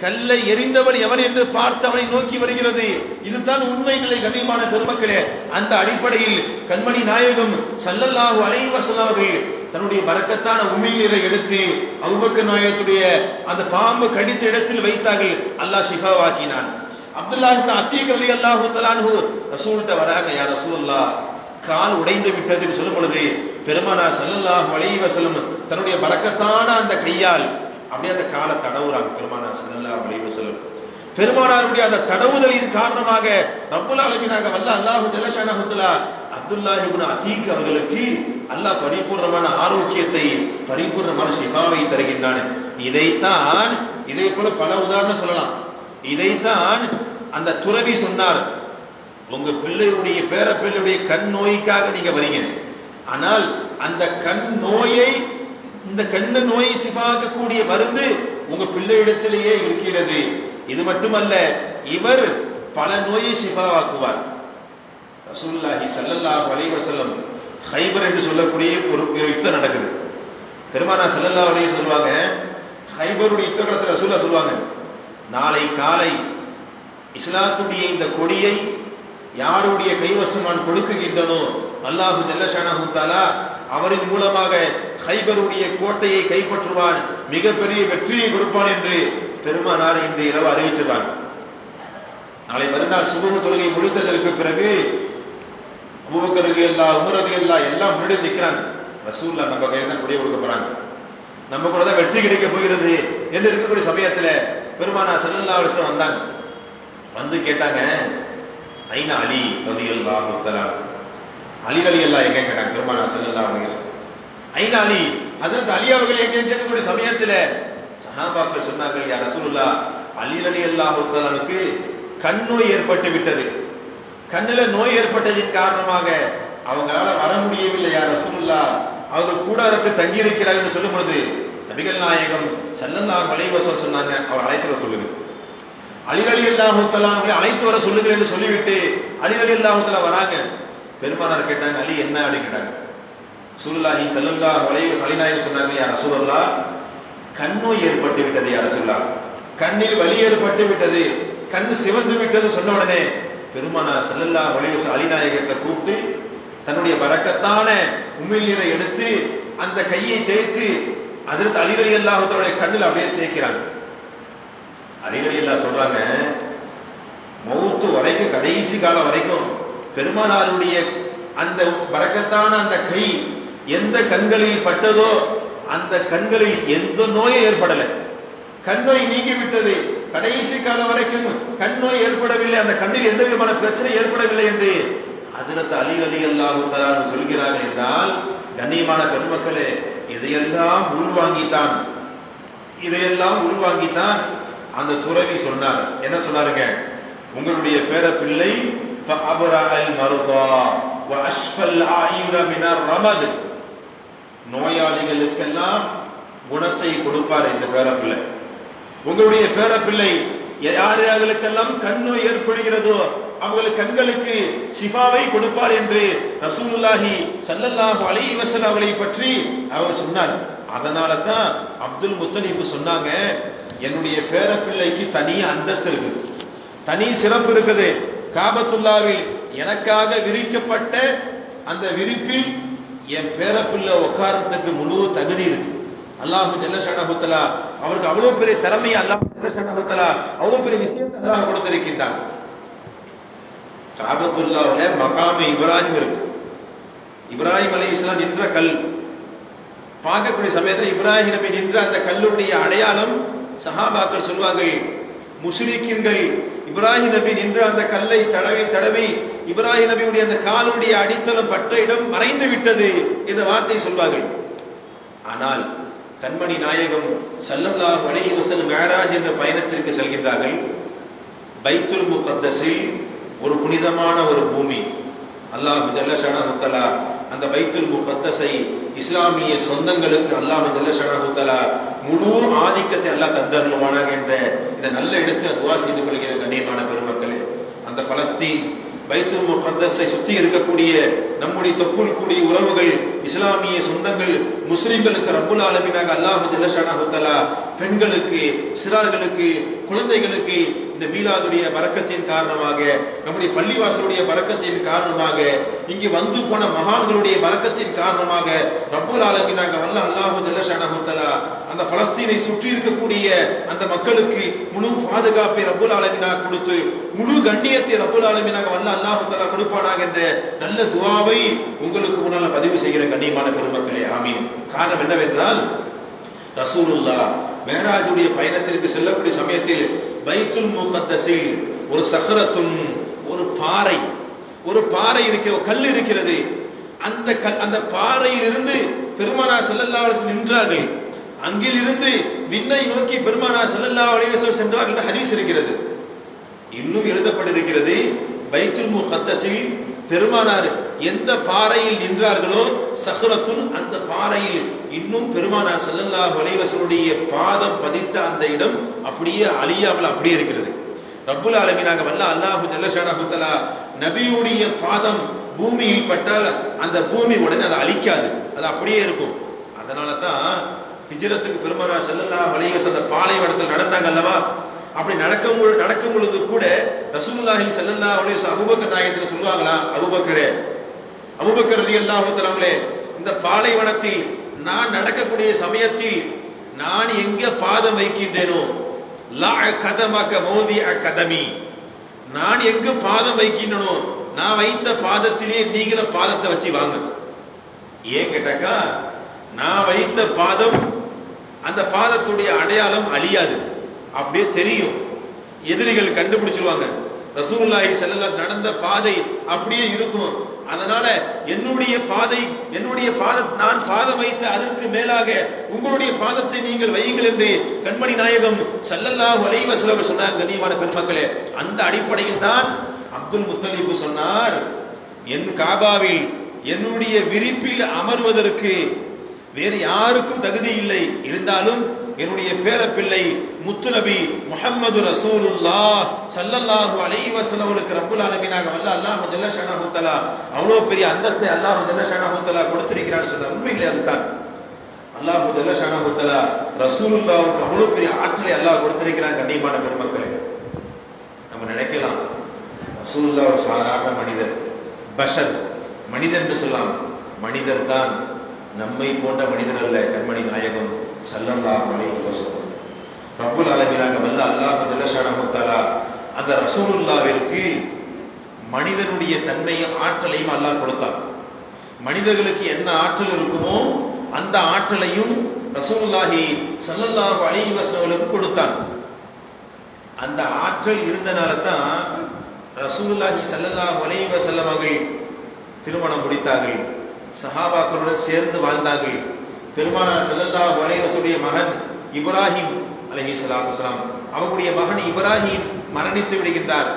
கல்லை எறிந்தவன் எவன் என்று பார்த்து அவனை நோக்கி வருகிறது. இதுதான் உண்மை நிலை. கண்ணியமான பெருமக்களே, அந்த அடிப்படையில் கண்மணி நாயகம் ஸல்லல்லாஹு அலைஹி வஸல்லம் அவர்கள் தன்னுடைய பரக்கத்தான உமிழ்நீரை எடுத்து அபூபக்கர் நாயகத்துடைய அந்த பாம்பு கடித்த இடத்தில் வைத்தார்கள். அல்லாஹ் ஷிஃபாவாக்கினான். அப்துல்லாஹ் இப்னு அத்தீக் ரலியல்லாஹு தஆலா அன்ஹு ரசூல்கிட்ட வராங்க, யா ரசூலுல்லாஹ் கால் உடைந்து விட்டது என்று சொல்லும் பொழுது பெருமானார் ஸல்லல்லாஹு அலைஹி வஸல்லம் தன்னுடைய பரக்கத்தான அந்த கையால் அப்படியே அந்த காலை தடவுறாங்க. பெருமானார் ஸல்லல்லாஹு அலைஹி வஸல்லம் பெருமானாருடைய அந்த தடவுதலின் காரணமாக ரப்புல் ஆலமீனாக வல்ல அல்லாஹ் ஜல்ல ஷஅனஹு தஆலா அப்துல்லாஹ் இப்னு அத்தீக் அவர்களுக்கு அல்லாஹ் பரிபூர்ணமான ஆரோக்கியத்தை, பரிபூர்ணமான ஷிஃபாவை தருகின்றான். இதை போல பல உதாரணம் சொல்லலாம். இதைத்தான் அந்த துறவி சொன்னார், உங்க பிள்ளையுடைய பேர பிள்ளையுடைய கண் நோய்க்காக நீங்க வரீங்க, ஆனால் அந்த கண் நோயை இந்த கண்ணு நோயை சிபாக்கக்கூடிய மருந்து உங்க பிள்ளையிடத்திலேயே இருக்கிறது. இது மட்டுமல்ல, இவர் பல நோயை சிபாவாக்குவார். ரசூலுல்லாஹி ஸல்லல்லாஹு அலைஹி வஸல்லம் ஹைபர் என்று சொல்லக்கூடிய ஒரு யுத்தம் நடக்குது. பெருமானார் ஸல்லல்லாஹு அலைஹி சொல்லுவாங்க, ஹைபருடைய யுத்த காலத்துல ரசூலுல்லாஹ் சொல்லுவாங்க, நாளை காலை இஸ்லாத்துடைய இந்த கொடியை யாருடைய கைவசம் நான் கொடுக்குகின்றனோ அல்லாஹு ஜல்ல ஷானஹு தஆலா அவரின் மூலமாக ஹைபருடைய கோட்டையை கைப்பற்றுவான், மிகப்பெரிய வெற்றியை கொடுப்பான் என்று பெருமானார் இன்று இரவு அறிவிச்சிருவாங்க. நாளை மறுநாள் சுபஹ் தொழுகை முடித்ததற்கு பிறகு அபூபக்கர் ரலியல்லாஹு உமர் ரலியல்லாஹு எல்லாம் முன்னாடி நிற்கிறாங்க. ரசூலுல்லாஹ் நம்ம கையில தான் கொடியை கொடுக்க போறாங்க, நம்ம கூட தான் வெற்றி கிடைக்க போகிறது என்று இருக்கக்கூடிய சமயத்துல பெருமானார் ஸல்லல்லாஹு அலைஹி வஸல்லம் வந்தாங்க. வந்து கேட்டாங்க, ஐனா அலி ரலியல்லாஹு தஆலா, அலி ரலியல்லாஹு எங்க கேட்டாங்க. பெருமானார் ஸல்லல்லாஹு அலைஹி வஸல்லம் ஐனா அலி, ஹஜ்ரத் அலி அவர்கள் எங்க கேட்கக்கூடிய சமயத்துல சஹாபாக்கள் சொன்னாங்க, யா ரசூலுல்லாஹ், அலி ரலியல்லாஹு தஆலாவுக்கு கண் நோய் ஏற்பட்டு விட்டது, கண்ணுல நோய் ஏற்பட்டதின் காரணமாக அவங்களால வர முடியவில்லை, யா ரசூலுல்லாஹ், அவர்கள் கூடாரத்தில் தங்கி இருக்கிறார்கள் என்று சொல்லும் பொழுது நபிகள் நாயகம் ஸல்லல்லாஹு அலைஹி வஸல்லம் சொன்னாங்க, அவர் அழைத்து வர சொல்லுங்க, அலி ரலியல்லாஹு தஆலா அவர்களை அழைத்து வர சொல்லுங்கள் என்று சொல்லிவிட்டு அலி ரலியல்லாஹு தஆலா வராங்க. பெருமானார் கேட்டாங்க, அலி என்ன அப்படி கேட்டாங்க. ரசூலுல்லாஹி ஸல்லல்லாஹு அலைஹி வஸல்லம் அலி நாயகம் சொன்னாங்க, யா ரசூலுல்லாஹ், கண் நோய் ஏற்பட்டு விட்டது, யா ரசூலுல்லாஹ், கண்ணில் வலி ஏற்பட்டு விட்டது, கண் சிவந்து விட்டது சொன்ன உடனே பெருமானார் ஸல்லல்லாஹு அலைஹி வஸல்லம் அலி நாயகத்தை கூப்பிட்டு தன்னுடைய பரக்கத்தான உமிழ் நீரை எடுத்து அந்த கையை தேய்த்து ஹஜ்ரத் அலி ரலியல்லாஹு தஆலா கண்ணில் அப்படியே தேய்க்கிறாங்க. அலி ரலியல்லாஹு சொல்றாங்க, மௌத்து வரைக்கும், கடைசி காலம் வரைக்கும் பெருமானாருடைய அந்த பரக்கத்தான அந்த கை எந்த கண்களில் பட்டதோ அந்த கண்களில் எந்த நோயும் ஏற்படல, கண் நோய் நீங்கி விட்டது, கடைசி காலம் வரைக்கும் கண் நோய் ஏற்படவில்லை, அந்த கண்ணில் எந்த விதமான பிரச்சனை ஏற்படவில்லை என்று ஹஜ்ரத் அலி ரலியல்லாஹு தஆலா சொல்கிறார்கள் என்றால், கண்ணியமான பெருமக்களே, இதையெல்லாம் உள்வாங்கித்தான் அந்த துறவி சொன்னார். என்ன சொன்னாருங்க, உங்களுடைய பேர பிள்ளை ஃபஅப்ரஅல் மர்தா வ அஷ்ஃபல் ஆயுன மினர் ரமத், நோயாளிகளுக்கெல்லாம் குணத்தை கொடுப்பார் இந்த பேர பிள்ளை. உங்களுடைய பேர பிள்ளை யார் யாருக்கெல்லாம் கண் நோய் ஏற்படுகிறதோ அவங்களுக்கு கண்களுக்கு ஷிஃபாவை கொடுப்பார் என்று ரசூலுல்லாஹி ஸல்லல்லாஹு அலைஹி வஸல்லம் அவர்களை பற்றி அவர் சொன்னார். அதனால தான் அப்துல் முத்தலிப் சொன்னாங்க, என்னுடைய பேர பிள்ளைக்கு தனி அந்தஸ்து இருக்குது, தனி சிறப்பு இருக்குது. காபத்துல்லாவில் எனக்காக விரிக்கப்பட்ட அந்த விரிப்பில் என் பேர பிள்ளை உட்கார்றதுக்கு முழு தகுதி இருக்கு. அல்லாஹ் ஜல்ல ஷானஹு தஆலா அவருக்கு அவ்வளவு பெரிய திறமையை, அல்லாஹ் ஜல்ல ஷானஹு தஆலா அவ்வளவு பெரிய விஷயத்தை அல்லாஹ் கொடுத்திருக்கின்றான். காபத்துல்லாஹ்ல மகாமே இப்ராஹிம் இருக்கு. இப்ராஹிம் அலைஹிஸ்ஸலாம் நின்ற கல் பார்க்கக்கூடிய சமயத்தில் இப்ராஹிம் நபி நின்ற அந்த கல்லுடைய அடையாளம் சஹாபாக்கள் சொல்வார்கள், முஷ்ரிக்கீன்கள் இப்ராஹிம் நபி நின்ற அந்த கல்லை தடவி தடவி இப்ராஹிம் நபியுடைய அந்த காலுடைய அடித்தளம் பட்ட இடம் மறைந்து விட்டது என்ற வார்த்தை சொல்வார்கள். ஆனால் கண்மணி நாயகம் ஸல்லல்லாஹு அலைஹி வஸல்லம் மிஅராஜ் என்ற பயணத்திற்கு செல்கின்றார்கள். பைத்துல் முகத்தஸில் ஒரு புனிதமான ஒரு பூமி, அல்லாஹ் ஜல்ல ஷானஹு தஆலா அந்த பைத்துல் முகத்தஸை இஸ்லாமிய சொந்தங்களுக்கு அல்லாஹ் ஜல்ல ஷானஹு தஆலா முழு ஆதிக்கத்தை அல்லாஹ் தந்தருளுவானாக என்ற இந்த நல்ல இடத்தில் துஆ செய்து கொள்கிற கண்ணியமான பெருமக்களே, அந்த பலஸ்தீன் பைத்துல் முகத்தஸை சுற்றி இருக்கக்கூடிய நம்முடைய தொப்புள் கூடிய உறவுகள், இஸ்லாமிய சொந்தங்கள், முஸ்லிம்களுக்கு ரப்புல் ஆலமீனாக அல்லாஹ் ஜல்ல ஷானஹு தஆலா பெண்களுக்கு, சிறார்களுக்கு, குழந்தைகளுக்கு இந்த மீலாதுடைய பரக்கத்தின் காரணமாக, நம்முடைய பள்ளிவாசலுடைய பரக்கத்தின் காரணமாக, இங்கு வந்து போன மகான்களுடைய பரக்கத்தின் காரணமாக ரப்புல் ஆலமீனாக அல்லாஹ் ஜல்ல ஷானஹு தஆலா அந்த பலஸ்தீனை சுற்றி இருக்கக்கூடிய அந்த மக்களுக்கு முழு பாதுகாப்பை ரப்புல் ஆலமீனாக கொடுத்து முழு கண்ணியத்தை ரப்புல் ஆலமீனாக அல்லாஹ் தஆலா கொடுப்பானாக என்ற நல்ல துஆவை உங்களுக்கு முன்னால் பதிவு செய்கிற கண்ணியமான பெருமக்களே, ஆமீன். காரணம் என்னவென்றால், ரசூலுல்லாஹ் மிஅராஜுடைய பயணத்திற்கு செல்லக்கூடிய சமயத்தில் பைத்துல் முகத்தஸில் ஒரு சஹரத்துன், ஒரு பாறை இருக்கிற கல் இருக்கிறது. அந்த பாறையிலிருந்து பெருமானார் ஸல்லல்லாஹு அலைஹி வஸல்லம் நின்றார்கள். அங்கிலிருந்து விண்ணை நோக்கி பெருமானார் ஸல்லல்லாஹு அலைஹி வஸல்லம் சென்றார்கள் என்ற ஹதீஸ் இருக்கிறது. இன்னும் எழுதப்பட்டிருக்கிறது, பைத்துல் முகத்தஸில் பெருமானார் எந்த பாறையில் நின்றார்களோ சஹ்ரத்துன், அந்த பாறையில் இன்னும் பெருமானார் ஸல்லல்லாஹு அலைஹி வஸல்லுடைய பாதம் பதித்த அந்த இடம் அப்படியே அழியாமல் அப்படியே இருக்கிறது. ரப்புல் ஆலமீனாக வல்ல அல்லாஹு ஜல்ல ஷானஹு தஆலா நபியுடைய பாதம் பூமியில் பட்டால் அந்த பூமி உடனே அதை அழிக்காது, அது அப்படியே இருக்கும். அதனால தான் ஹிஜ்ரத்துக்கு பெருமானார் ஸல்லல்லாஹு அலைஹி வஸல்லம் பாலைவனத்தில் நடந்தாங்க அல்லவா? அப்படி நடக்கும் பொழுது கூட ரசூலுல்லாஹி ஸல்லல்லாஹு அலைஹி வஸல்லம் அபூபக்கர் நாயகத்துக்கு சொல்லுவாங்களா, அபூபக்கர் ரலியல்லாஹு தஆலா அவர்களே, இந்த பாலைவனத்தில் நான் நடக்கக்கூடிய சமயத்தில் நான் எங்க பாதம் வைக்கின்றேனோ, லா கதமக மௌதிஅ கதமி, நான் எங்க பாதம் வைக்கின்றனோ நான் வைத்த பாதத்திலே நீங்களும் பாதத்தை வச்சு வாங்க. ஏன் கேட்டாக்கா, நான் வைத்த பாதம் அந்த பாதத்துடைய அடையாளம் அழியாது, அப்படியே தெரியும், எதிரிகள் கண்டுபிடிச்சிருவாங்க. ரசூலுல்லாஹி ஸல்லல்லாஹு அலைஹி நடந்த பாதை அப்படியே இருக்கும். அதனால என்னுடைய நான் பாதம் வைத்த அதற்கு மேலாக உங்களுடைய பாதத்தை நீங்கள் வையுங்கள் என்று கண்மணி நாயகம் ஸல்லல்லாஹு அலைஹி வஸல்லம் சொன்னாங்க. கண்ணியமான பெருமக்களே, அந்த அடிப்படையில் தான் அப்துல் முத்தலிப் சொன்னார், என் காபாவில் என்னுடைய விரிப்பில் அமர்வதற்கு வேறு யாருக்கும் தகுதி இல்லை, இருந்தாலும் என்னுடைய பேரப்பிள்ளை முத்து நபி முஹம்மது ரசூலுல்லாஹ் ஸல்லல்லாஹு அலைஹி வஸல்லம் அவர்களுக்கு ரப்புல் ஆலமீனாக வல்ல அல்லாஹ் ஜல்ல ஷானஹு தஆலா அவ்வளவு பெரிய அந்தஸ்தை அல்லாஹ் ஜல்ல ஷானஹு தஆலா கொடுத்திருக்கிறான்னு சொன்னார். உண்மையிலே அதுதான் அல்லாஹ் ஜல்ல ஷானஹு தஆலா ரசூலுல்லாஹ்வுக்கு அவ்வளவு பெரிய ஆற்றலை அல்லாஹ் கொடுத்திருக்கிறான். கண்ணியமான பெருமக்களே, நம்ம நினைக்கலாம் ரசூலுல்லாஹ் ஒரு சாதாரண மனிதர், பஷர், மனிதர் என்று சொல்லலாம். மனிதர் தான், நம்மை போன்ற மனிதர் அல்ல. கண்மணி நாயகம் ஸல்லல்லாஹு அலைஹி வஸல்லம் ரப்புல் ஆலமீனாக வல்ல அல்லாஹ் ஜல்ல ஷானஹு தஆலா அந்த ரசூலுல்லாஹ்விற்கு மனிதனுடைய தன்மையும் ஆற்றலையும் அல்லாஹ் கொடுத்தான். மனிதர்களுக்கு என்ன ஆற்றல் இருக்குமோ அந்த ஆற்றலையும் ரசூலுல்லாஹி ஸல்லல்லாஹு அலைஹி வஸல்லம் கொடுத்தான். அந்த ஆற்றல் இருந்தனால தான் ரசூலுல்லாஹி ஸல்லல்லாஹு அலைஹி வஸல்லம் அவர்கள் திருமணம் முடித்தார்கள், சஹாபாக்களுடன் சேர்ந்து வாழ்ந்தார்கள். பெருமானார் ஸல்லல்லாஹு அலைஹி வஸல்லம் மகன் இப்ராஹிம் அலைஹிஸ்ஸலாத்து வஸலாம், அவருடைய மகன் இப்ராஹிம் மரணித்து விடுகின்றார்.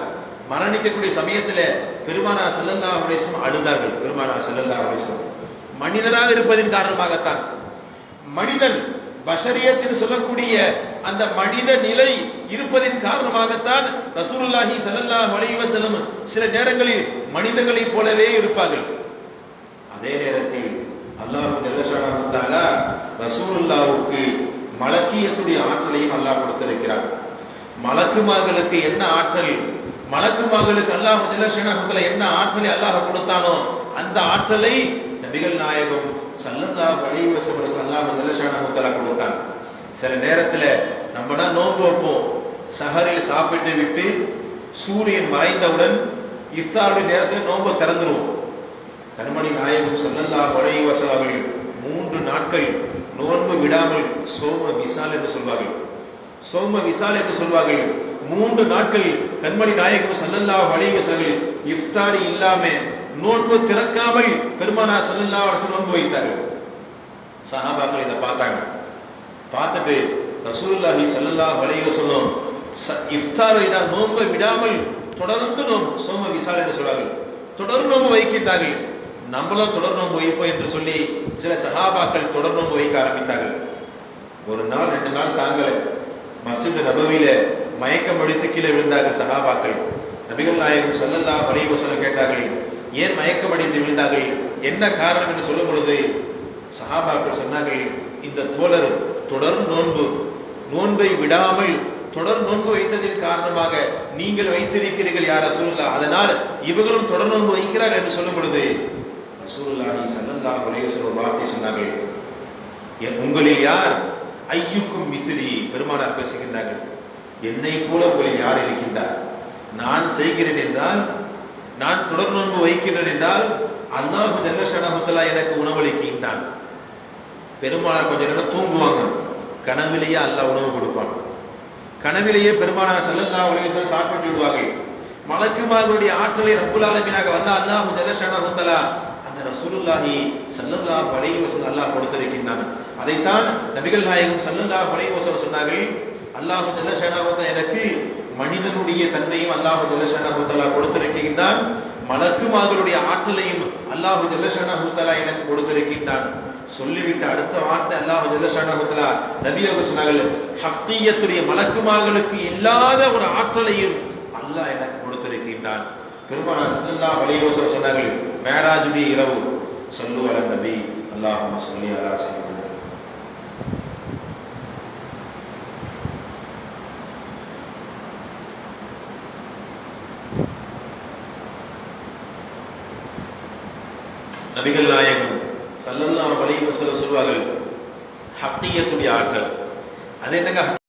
மரணிக்கக்கூடிய சமயத்தில் பெருமானார் ஸல்லல்லாஹு அலைஹி வஸல்லம் அழுதார்கள். பெருமானார் ஸல்லல்லாஹு அலைஹி வஸல்லம் மனிதராக இருப்பதின் காரணமாகத்தான், மனிதன் பஷரியத் என்று சொல்லக்கூடிய அந்த மனித நிலை இருப்பதின் காரணமாகத்தான் ரசூலுல்லாஹி ஸல்லல்லாஹு அலைஹி வஸல்லம் சில நேரங்களில் மனிதர்களைப் போலவே இருப்பார்கள். அதே நேரத்தில் அல்லாஹ் ஜல்ல ஷானஹு தஆலா ரசூலுல்லாஹ்வுக்கு மலக்கியத்துடைய ஆற்றலையும் அல்லாஹ் கொடுத்திருக்கிறார். மலக்குமார்களுக்கு என்ன ஆற்றல், மலக்குமார்களுக்கு அல்லாஹ் ஜல்ல ஷானஹு தஆலா என்ன ஆற்றலை அல்லாஹ் கொடுத்தானோ அந்த ஆற்றலை நபிகள் நாயகம் ஸல்லல்லாஹு அலைஹி வஸல்லம் அல்லாஹ் ஜல்ல ஷானஹு தஆலா கொடுத்தான். சில நேரத்தில் நம்ம தான் நோன்பு வைப்போம், சஹரில் சாப்பிட்டு விட்டு சூரியன் மறைந்தவுடன் இஃப்தாருடைய நேரத்தில் நோன்பை திறந்துருவோம். கண்மணி நாயகம் ஸல்லல்லாஹு அலைஹி வஸல்லம் 3 நாட்கள் நோன்பு விடாமல் சோம விசால் என்று சொல்வார்கள். சோம விசால் என்று சொல்வார்கள். 3 நாட்கள் கண்மணி நாயகம் ஸல்லல்லாஹு அலைஹி வஸல்லம் இஃப்தார் இல்லாம நோன்பு திறக்காமல் பெருமானார் ஸல்லல்லாஹு அலைஹி வஸல்லம் நோன்பு வைத்தார்கள். சஹாபாக்கள் இதை பார்த்தாங்க. பார்த்துட்டு ரசூலுல்லாஹி ஸல்லல்லாஹு அலைஹி வஸல்லம் இஃப்தாரை நோன்பை விடாமல் தொடர்ந்து சோம விசால் என்று சொல்வார்கள், தொடர் நோன்பு வைக்கின்றார்கள். நம்மளும் தொடர் நோன்பு வைப்போம் என்று சொல்லி சில சஹாபாக்கள் தொடர் நோன்பு வைக்க ஆரம்பித்தார்கள். ஒரு நாள் 2 நாள் தாங்கல, மஸ்ஜித் நபவியில மயக்கம் அடித்து கீழே விழுந்தார்கள் சஹாபாக்கள். நபிகள் நாயகம் ஸல்லல்லாஹு அலைஹி வஸல்லம் கேட்டார்கள், ஏன் மயக்கம் அடித்து விழுந்தார்கள், என்ன காரணம் என்று சொல்லும் பொழுது சஹாபாக்கள் சொன்னார்கள், இந்த தோழர் தொடர் நோன்பை விடாமல் தொடர் நோன்பு வைத்ததின் காரணமாக நீங்கள் வைத்திருக்கிறீர்கள் யார் ரசூலுல்லாஹ், அதனால் இவர்களும் தொடர் நோன்பு வைக்கிறார்கள் என்று சொல்லும் பொழுது ரசூலுல்லாஹி ஸல்லல்லாஹு அலைஹி வஸல்லம் வார்த்தை சொன்னார்கள், உங்களில் யார் ஐயுக்கும் மிஸ்லி, பெருமானார் பேசுகின்றார்கள், என்னை போல உங்களில் யார் இருக்கின்றார், நான் செய்கிறேன் என்றால், நான் தொடர் நோன்பு வைக்கிறேன் என்றால் அல்லாஹ் ஜல்ல ஷானஹு தஆலா எனக்கு உணவளிக்கின்றான். பெருமானார் கொஞ்ச நேரம் தூங்குவாங்க, கனவிலேயே அல்லாஹ் உணவு கொடுப்பான். கனவிலேயே பெருமானார் ஸல்லல்லாஹு அலைஹி வஸல்லம் சாப்பிட்டு விடுவார்கள். மலக்குமார்களுடைய ஆற்றலை ரப்புல் ஆலமீனாக வல்ல அல்லாஹ் ஜல்ல ஷானஹு தஆலா அந்த ரசூலுல்லாஹி ஸல்லல்லாஹு அலைஹி வஸல்லம் அல்லாஹ் கொடுத்திருக்கின்றான். அதைத்தான் நபிகள் நாயகம் ஸல்லல்லாஹு அலைஹி வஸல்லம் சொன்னார்கள், அல்லாஹ் ஜல்ல ஷானஹு தஆலா எனக்கு மனிதனுடைய தன்மையும் அல்லாஹ் ஜல்ல ஷானஹு தஆலா கொடுத்திருக்கின்றான், மலக்குமார்களுடைய ஆற்றலையும் அல்லாஹ் ஜல்லஷானஹு தஆலா எனக்கு கொடுத்திருக்கின்றான். சொல்லிவிட்டு அடுத்த வார்த்தை அல்லாஹ் ஜல்லஷானஹு தஆலா நபி அவர்கள் சொன்னார்கள், ஹக்கியத்துடைய மலக்குமார்களுக்கு இல்லாத ஒரு ஆற்றலையும் அல்லாஹ் எனக்கு கொடுத்திருக்கின்றான். பெருமானார் ஸல்லல்லாஹு அலைஹி வஸல்லம் சொன்னார்கள், மேராஜுடைய இரவு ஸல்லு அலா நபி அல்லாஹும்ம ஸல்லி அலா சய்யிதினா. நபிகள் நாயகம் ஸல்லல்லாஹு அலைஹி வஸல்லம் சொல்வார்கள், ஹக்கியத்துடைய ஆற்றல். அது என்னங்க?